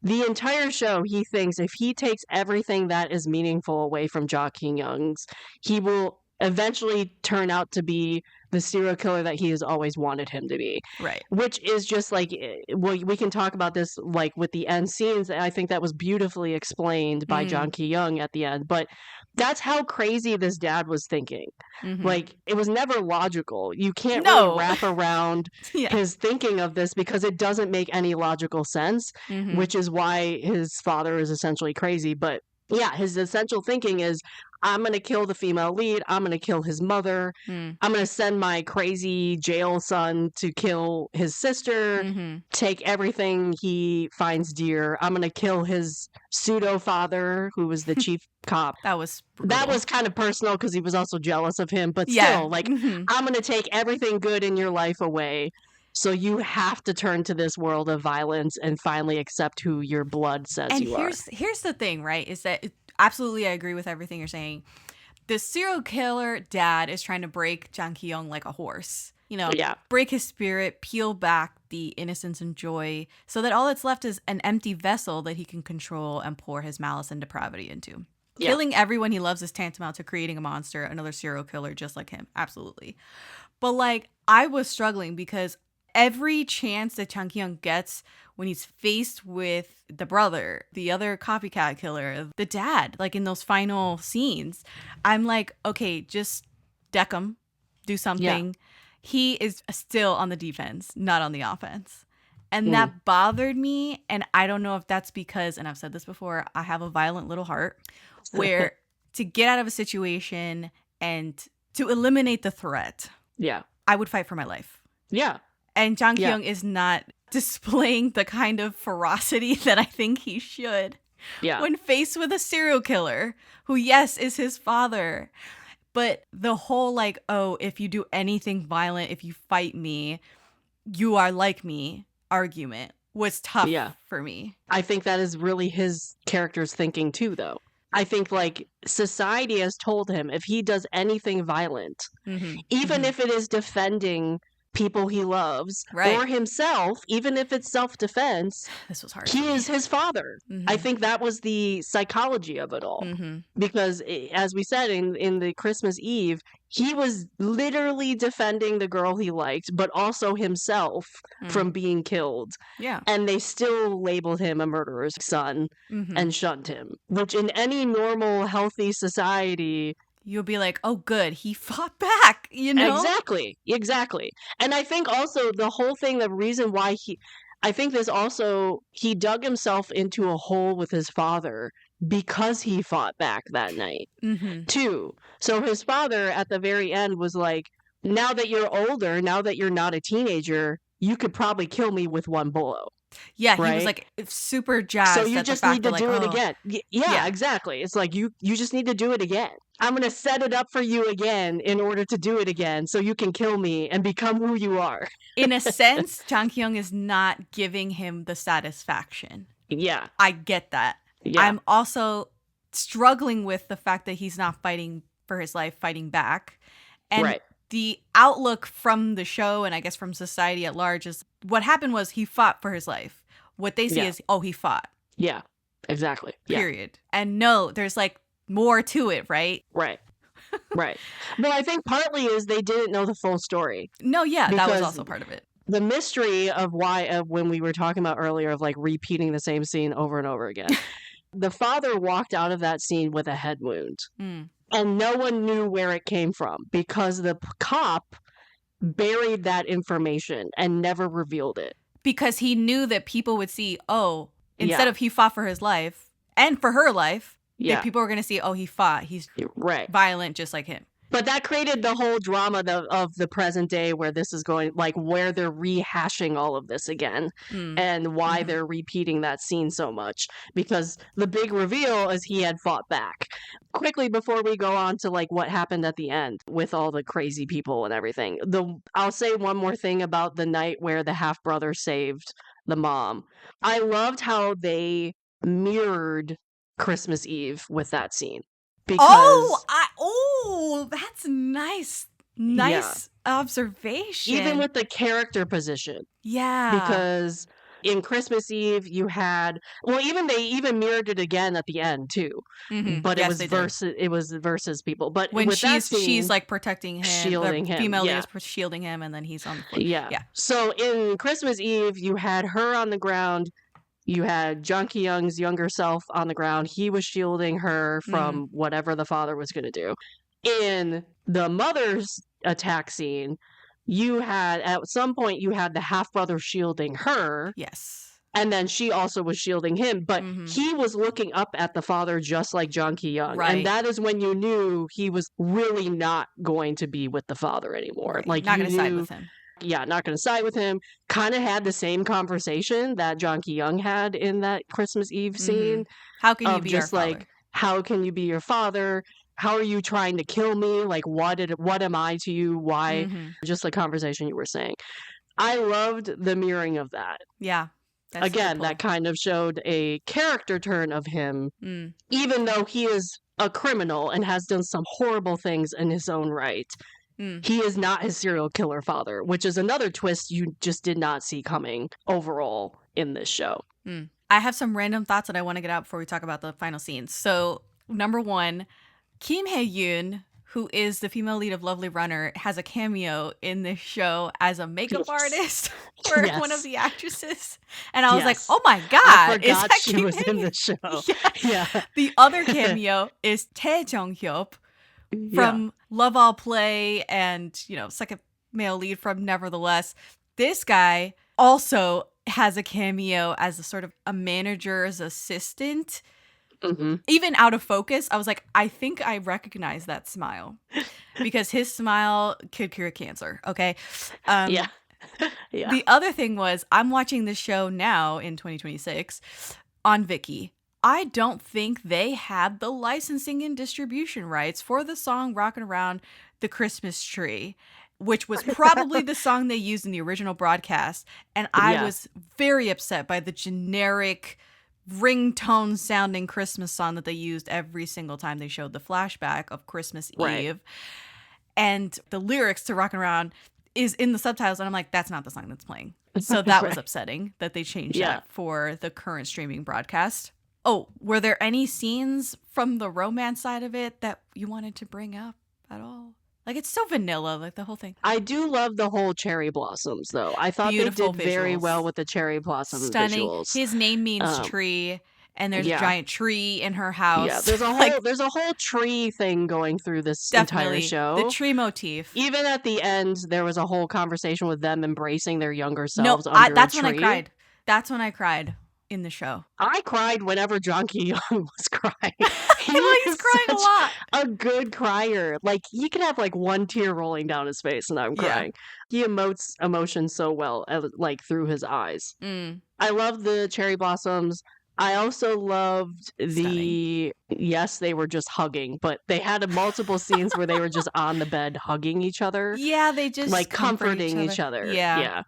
the entire show, he thinks if he takes everything that is meaningful away from Ki-yong's, he will eventually turn out to be the serial killer that he has always wanted him to be. Right. Which is just like, well, we can talk about this like with the end scenes. I think that was beautifully explained by Jang Ki-yong at the end. But that's how crazy this dad was thinking. Mm-hmm. Like, it was never logical. You can't really wrap around his thinking of this because it doesn't make any logical sense, which is why his father is essentially crazy. But yeah, his essential thinking is, I'm going to kill the female lead. I'm going to kill his mother. I'm going to send my crazy jail son to kill his sister, take everything he finds dear. I'm going to kill his pseudo father, who was the chief cop. That was kind of personal because he was also jealous of him. But still, like, I'm going to take everything good in your life away. So you have to turn to this world of violence and finally accept who your blood says you are. Here's the thing, right? Is that absolutely I agree with everything you're saying. The serial killer dad is trying to break Jang Ki-yong like a horse. You know, break his spirit, peel back the innocence and joy so that all that's left is an empty vessel that he can control and pour his malice and depravity into. Yeah. Killing everyone he loves is tantamount to creating a monster, another serial killer just like him. Absolutely. But like, I was struggling because every chance that Jang Ki-yong gets when he's faced with the brother, the other copycat killer, the dad, like in those final scenes, I'm like, okay, just deck him, do something. Yeah. He is still on the defense, not on the offense. And that bothered me. And I don't know if that's because, and I've said this before, I have a violent little heart where to get out of a situation and to eliminate the threat, I would fight for my life. Yeah. And Jang Ki-yong is not displaying the kind of ferocity that I think he should when faced with a serial killer who, yes, is his father. But the whole like, oh, if you do anything violent, if you fight me, you are like me argument was tough for me. I think that is really his character's thinking too, though. I think like society has told him if he does anything violent, even if it is defending people he loves or himself, even if it's self-defense, this was hard. He is his father. I think that was the psychology of it all. Because as we said in the Christmas Eve, he was literally defending the girl he liked, but also himself from being killed. Yeah. And they still labeled him a murderer's son and shunned him, which in any normal, healthy society, you'll be like, oh, good, he fought back, you know? Exactly. And I think also the whole thing, the reason why he dug himself into a hole with his father because he fought back that night, too. So his father at the very end was like, now that you're older, now that you're not a teenager, you could probably kill me with one blow. Yeah, he was like super jazzed. So you just need to do it again. Yeah, exactly. It's like you just need to do it again. I'm going to set it up for you again in order to do it again so you can kill me and become who you are. In a sense, Jang Ki-yong is not giving him the satisfaction. Yeah. I get that. Yeah. I'm also struggling with the fact that he's not fighting for his life, fighting back. And Right. the outlook from the show and I guess from society at large is what happened was he fought for his life. What they see Yeah. is, oh, he fought. Yeah, exactly. Yeah. Period. And no, there's like more to it, right? Right. Right. But I think partly is they didn't know the full story. No, yeah, that was Because also part of it. The mystery of why, when we were talking about earlier, of like repeating the same scene over and over again, the father walked out of that scene with a head wound. Mm. And no one knew where it came from because the cop buried that information and never revealed it. Because he knew that people would see, oh, instead Yeah. of he fought for his life and for her life, Yeah. that people were going to see, oh, he fought. He's Right. violent just like him. But that created the whole drama of the present day where this is going, like where they're rehashing all of this again and why Mhm. they're repeating that scene so much. Because the big reveal is he had fought back. Quickly, before we go on to like what happened at the end with all the crazy people and everything, I'll say one more thing about the night where the half-brother saved the mom. I loved how they mirrored Christmas Eve with that scene. Because That's nice. Nice observation. even with the character position, yeah. because in Christmas Eve you had, well, they even mirrored it again at the end too. Mhm. But Yes, they did. it was versus people. But when with that scene, she's like protecting him, shielding the him, female lead yeah. is shielding him, and then he's on the floor. yeah. Yeah. So in Christmas Eve you had her on the ground. You had Jang Ki-young's younger self on the ground. He was shielding her from whatever the father was going to do. In the mother's attack scene, at some point you had the half-brother shielding her. Yes. And then she also was shielding him. But he was looking up at the father just like Jang Ki-young. Right. And that is when you knew he was really not going to be with the father anymore. Right. Like not you going to side knew- with him. Yeah, not going to side with him. Kind of had the same conversation that Jang Ki-young had in that Christmas Eve scene. How can you Of be just our father? like, how can you be your father? How are you trying to kill me? Like, what am I to you? Why? Just the conversation you were saying. I loved the mirroring of that. Yeah. That's Again, cool. that kind of showed a character turn of him, even though he is a criminal and has done some horrible things in his own right. He is not his serial killer father, which is another twist you just did not see coming overall in this show. I have some random thoughts that I want to get out before we talk about the final scenes. So, number one, Kim Hae-yoon, who is the female lead of Lovely Runner, has a cameo in this show as a makeup artist for one of the actresses. And I was like, oh my God. I is forgot that she Kim was in Hae-yoon? the show. Yeah. The other cameo is Tae Jung-hyuk from Love All Play and, second male lead from Nevertheless. This guy also has a cameo as a sort of a manager's assistant. Even out of focus, I was like, I think I recognize that smile because his smile could cure cancer. Okay. Yeah. The other thing was I'm watching this show now in 2026 on Viki. I don't think they had the licensing and distribution rights for the song Rockin' Around the Christmas Tree, which was probably the song they used in the original broadcast. And I was very upset by the generic ringtone sounding Christmas song that they used every single time they showed the flashback of Christmas Eve. And the lyrics to Rockin' Around is in the subtitles. And I'm like, that's not the song that's playing. So that was upsetting that they changed that for the current streaming broadcast. Oh, were there any scenes from the romance side of it that you wanted to bring up at all? Like, it's so vanilla, like the whole thing. I do love the whole cherry blossoms, though. I thought Beautiful they did very visuals. well with the cherry blossom Stunning. visuals. His name means tree, and there's a giant tree in her house. Yeah, there's a whole tree thing going through this entire show. The tree motif. Even at the end, there was a whole conversation with them embracing their younger selves under that's a tree. when I cried. That's when I cried in the show. I cried whenever Jang Ki-young was crying. He's crying a lot. A good crier. Like, he could have like one tear rolling down his face and I'm crying. He emotes emotion so well, like through his eyes. I love the cherry blossoms. I also loved Stunning. yes, they were just hugging, but they had multiple scenes where they were just on the bed hugging each other. Yeah, they just Like comfort comforting each other. Yeah.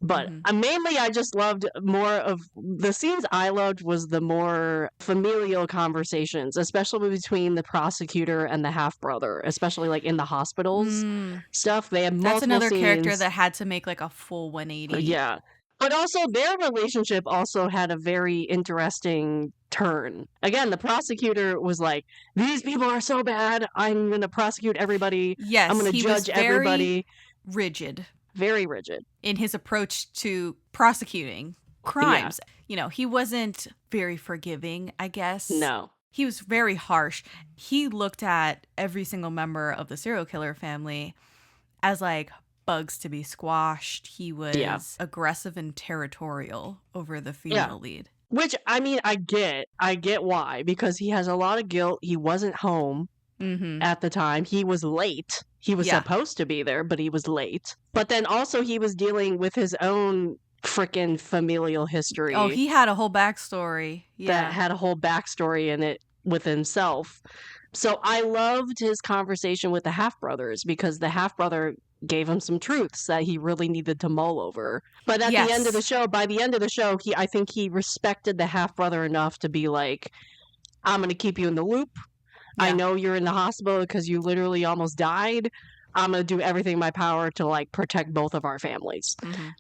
But Mhm. mainly I just loved more of the scenes I loved was the more familial conversations, especially between the prosecutor and the half brother, especially like in the hospitals stuff. They had multiple That's another character scenes. that had to make like a full 180. Yeah. But also their relationship also had a very interesting turn. Again, the prosecutor was like, these people are so bad. I'm going to prosecute everybody. Yes, I'm going to he was judge very everybody. rigid Very rigid. in his approach to prosecuting crimes. You know, he wasn't very forgiving, I guess. No. He was very harsh. He looked at every single member of the serial killer family as like bugs to be squashed. He was aggressive and territorial over the female lead. Which, I mean, I get why, because he has a lot of guilt. He wasn't home at the time. He was late. He was supposed to be there, but he was late. But then also he was dealing with his own freaking familial history. Oh, he had a whole backstory. That had a whole backstory in it with himself. So I loved his conversation with the half-brothers because the half-brother gave him some truths that he really needed to mull over. But at the end of the show, by the end of the show, I think he respected the half-brother enough to be like, I'm going to keep you in the loop. I know you're in the hospital because you literally almost died. I'm going to do everything in my power to like protect both of our families.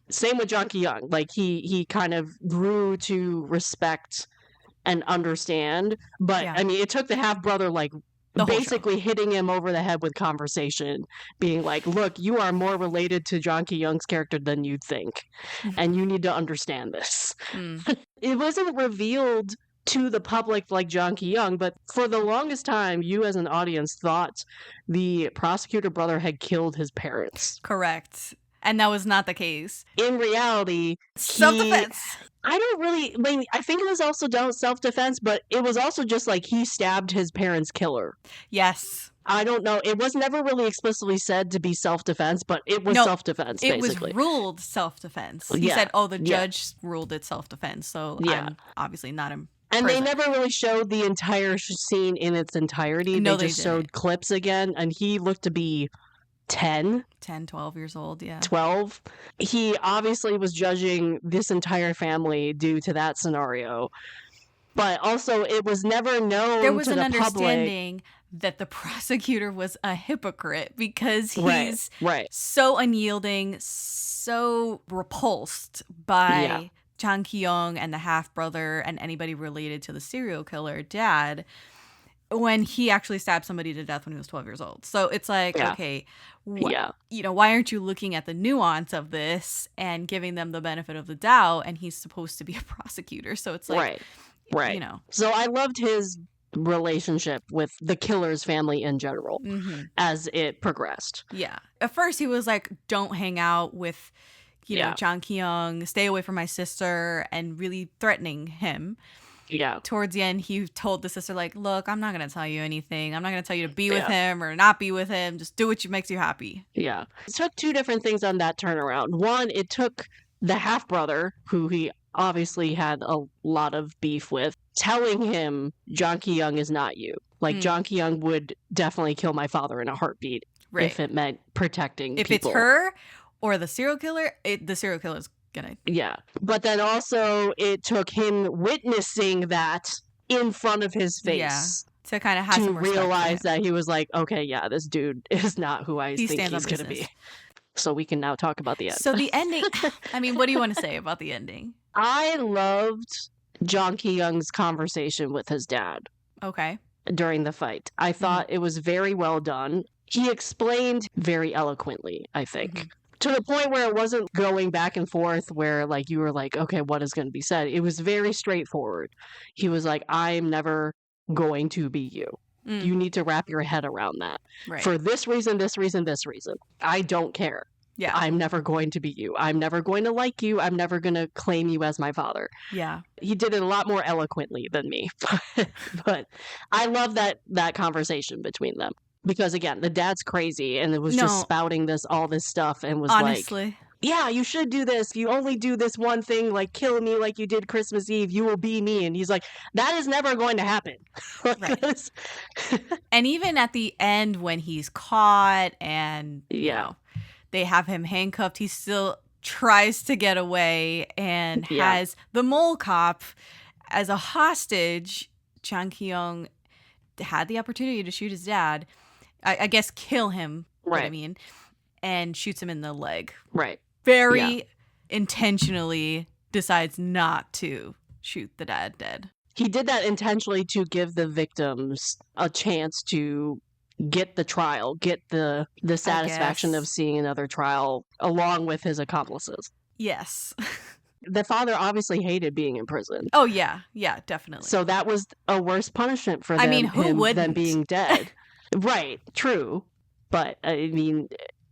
Same with Jang Ki-yong. Like he kind of grew to respect and understand. But I mean, it took the half-brother like basically hitting him over the head with conversation, being like, look, you are more related to Jang Ki-young's character than you think, and you need to understand this. It wasn't revealed to the public like Jang Ki-yong, but for the longest time, you as an audience thought the prosecutor brother had killed his parents. Correct. And that was not the case. In reality, self-defense. I don't really, I think it was also self-defense, but it was also just like he stabbed his parents' killer. Yes. I don't know. It was never really explicitly said to be self-defense, but it was self-defense, basically. It was ruled self-defense. He said, the judge ruled it self-defense, so I'm obviously not impressed. And they never really showed the entire scene in its entirety. No, they just showed clips again, and he looked to be 10, 12 years old, 12. He obviously was judging this entire family due to that scenario. But also, it was never known there was to an the understanding public that the prosecutor was a hypocrite because he's so unyielding, so repulsed by Jang Ki-yong and the half-brother and anybody related to the serial killer dad when he actually stabbed somebody to death when he was 12 years old. So it's like, okay, you know, why aren't you looking at the nuance of this and giving them the benefit of the doubt? And he's supposed to be a prosecutor. So it's like, you know. So I loved his relationship with the killer's family in general as it progressed. Yeah. At first he was like, don't hang out with, you know, Jang Ki-yong, stay away from my sister, and really threatening him. Yeah. Towards the end, he told the sister, like, look, I'm not going to tell you anything. I'm not going to tell you to be with him or not be with him. Just do what makes you happy. Yeah. It took two different things on that turnaround. One, it took the half-brother, who he obviously had a lot of beef with, telling him Jang Ki-yong is not you. Like, Jang Ki-yong would definitely kill my father in a heartbeat if it meant protecting if people. If it's her or the serial killer, the serial killer is gonna. Yeah. But then also it took him witnessing that in front of his face. Yeah. To kind of have to realize that he was like, okay, yeah, this dude is not who I think he's going to be. So we can now talk about the end. So the ending, I mean, what do you want to say about the ending? I loved Jang Ki-yong's conversation with his dad. Okay. During the fight. I thought it was very well done. He explained very eloquently, I think. To the point where it wasn't going back and forth where like you were like, okay, what is going to be said? It was very straightforward. He was like, I'm never going to be you. You need to wrap your head around that. Right. For this reason, this reason, this reason. I don't care. Yeah. I'm never going to be you. I'm never going to like you. I'm never going to claim you as my father. Yeah. He did it a lot more eloquently than me. But I love that conversation between them. Because again, the dad's crazy and it was just spouting all this stuff and was honestly, yeah, you should do this. If you only do this one thing, like kill me like you did Christmas Eve, you will be me. And he's like, that is never going to happen. Right. And even at the end when he's caught and you know, they have him handcuffed, he still tries to get away and has the mole cop as a hostage. Jang Ki-yong had the opportunity to shoot his dad, I guess kill him, right? I mean, and shoots him in the leg. Right. Very intentionally decides not to shoot the dad dead. He did that intentionally to give the victims a chance to get the trial, get the satisfaction of seeing another trial along with his accomplices. Yes. The father obviously hated being in prison. Oh, yeah. Yeah, definitely. So that was a worse punishment for them, I mean, who wouldn't? Than being dead. Right, true. But, I mean,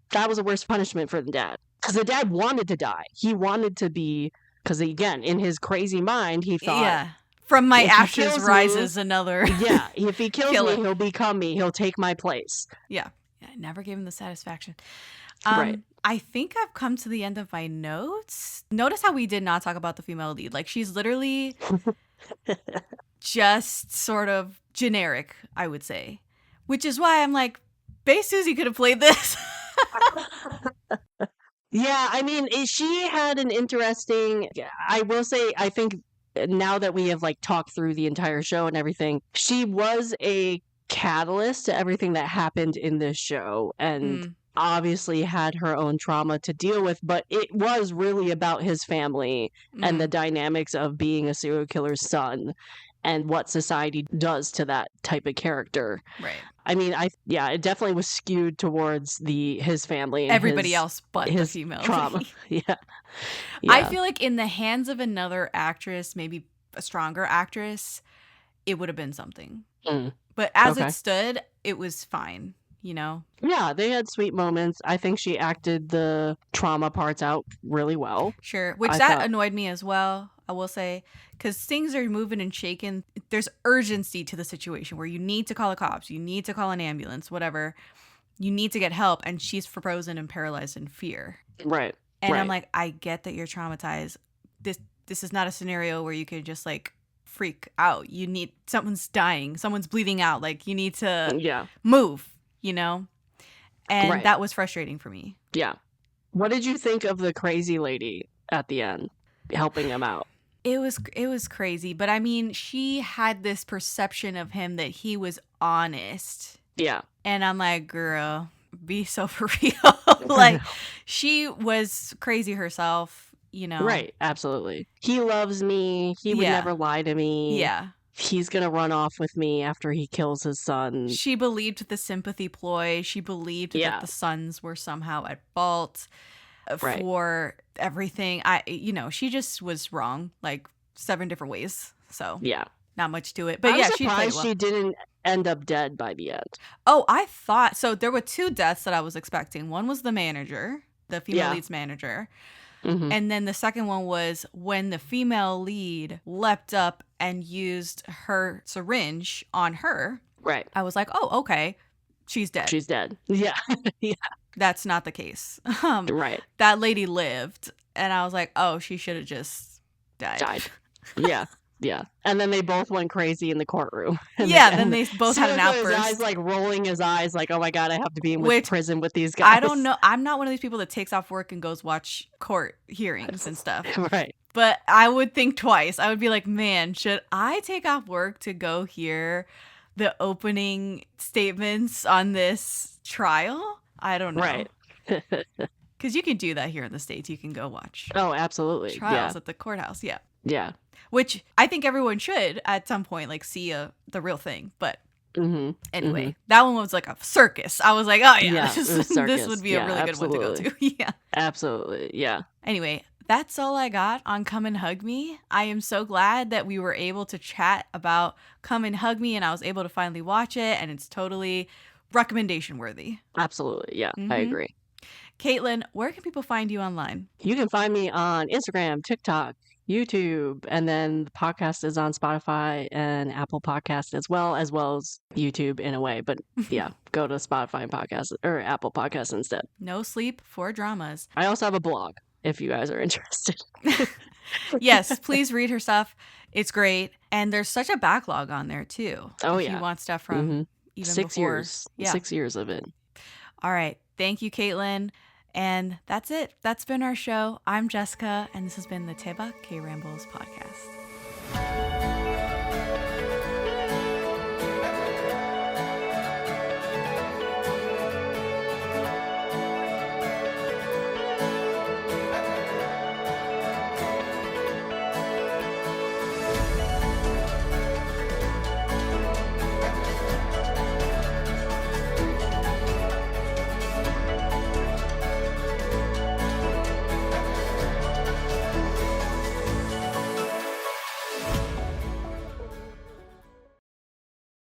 that was a worse punishment for the dad. Because the dad wanted to die. He wanted to be, because again, in his crazy mind, he thought... Yeah. From my ashes rises another... Yeah, if he kills me, he'll become me. He'll take my place. Yeah. I never gave him the satisfaction. Right. I think I've come to the end of my notes. Notice how we did not talk about the female lead. Like, she's literally just sort of generic, I would say. Which is why I'm like, Bae Suzy could have played this. Yeah, I mean, she had an interesting... I will say, I think now that we have, like, talked through the entire show and everything, she was a catalyst to everything that happened in this show. And... obviously had her own trauma to deal with, but it was really about his family and the dynamics of being a serial killer's son and what society does to that type of character. Right. I mean, it definitely was skewed towards his family and everybody else but his the female trauma. Yeah. I feel like in the hands of another actress, maybe a stronger actress, it would have been something. But as it stood, it was fine. You know? Yeah, they had sweet moments. I think she acted the trauma parts out really well. Sure. Which annoyed me as well, I will say. Because things are moving and shaking. There's urgency to the situation where you need to call the cops. You need to call an ambulance, whatever. You need to get help. And she's frozen and paralyzed in fear. Right. And I'm like, I get that you're traumatized. This is not a scenario where you could just like freak out. You need, someone's dying. Someone's bleeding out. Like you need to move. You know? And that was frustrating for me. Yeah. What did you think of the crazy lady at the end helping him out? It was crazy. But I mean, she had this perception of him that he was honest. Yeah. And I'm like, girl, be so for real. Like, she was crazy herself, you know? Right. Absolutely. He loves me. He would never lie to me. Yeah. He's going to run off with me after he kills his son. She believed the sympathy ploy. She believed that the sons were somehow at fault for everything. She just was wrong like 7 different ways. So not much to it. But I'm surprised she didn't end up dead by the end. Oh, I thought so. There were 2 deaths that I was expecting. One was the manager, the female lead's manager. Mm-hmm. And then the second one was when the female lead leapt up and used her syringe on her. Right. I was like, oh, okay. She's dead. She's dead. Yeah. Yeah. That's not the case. Right. That lady lived. And I was like, oh, she should have just died. Yeah. Yeah. And then they both went crazy in the courtroom. Then they both had an outburst. His eyes, like rolling his eyes like, oh my God, I have to be in prison with these guys. I don't know. I'm not one of these people that takes off work and goes watch court hearings and stuff. Right. But I would think twice. I would be like, man, should I take off work to go hear the opening statements on this trial? I don't know. Right. Because you can do that here in the States. You can go watch. Oh, absolutely. Trials at the courthouse. Yeah. Yeah. Which I think everyone should at some point, like, see the real thing. But anyway, that one was like a circus. I was like, oh, this would be a really good one to go to. Yeah. Absolutely. Yeah. Anyway, that's all I got on Come and Hug Me. I am so glad that we were able to chat about Come and Hug Me and I was able to finally watch it. And it's totally recommendation worthy. Absolutely. Yeah, I agree. Caitlin, where can people find you online? You can find me on Instagram, TikTok, YouTube. And then the podcast is on Spotify and Apple Podcast as well as YouTube in a way. But yeah, go to Spotify and podcast or Apple Podcasts instead. No Sleep for Dramas. I also have a blog if you guys are interested. Yes, please read her stuff. It's great. And there's such a backlog on there too. Oh, if yeah. you want stuff from even 6 before. years. Yeah. 6 years of it. All right. Thank you, Caitlin. And that's it. That's been our show. I'm Jessica, and this has been the Daebak K-Rambles Podcast.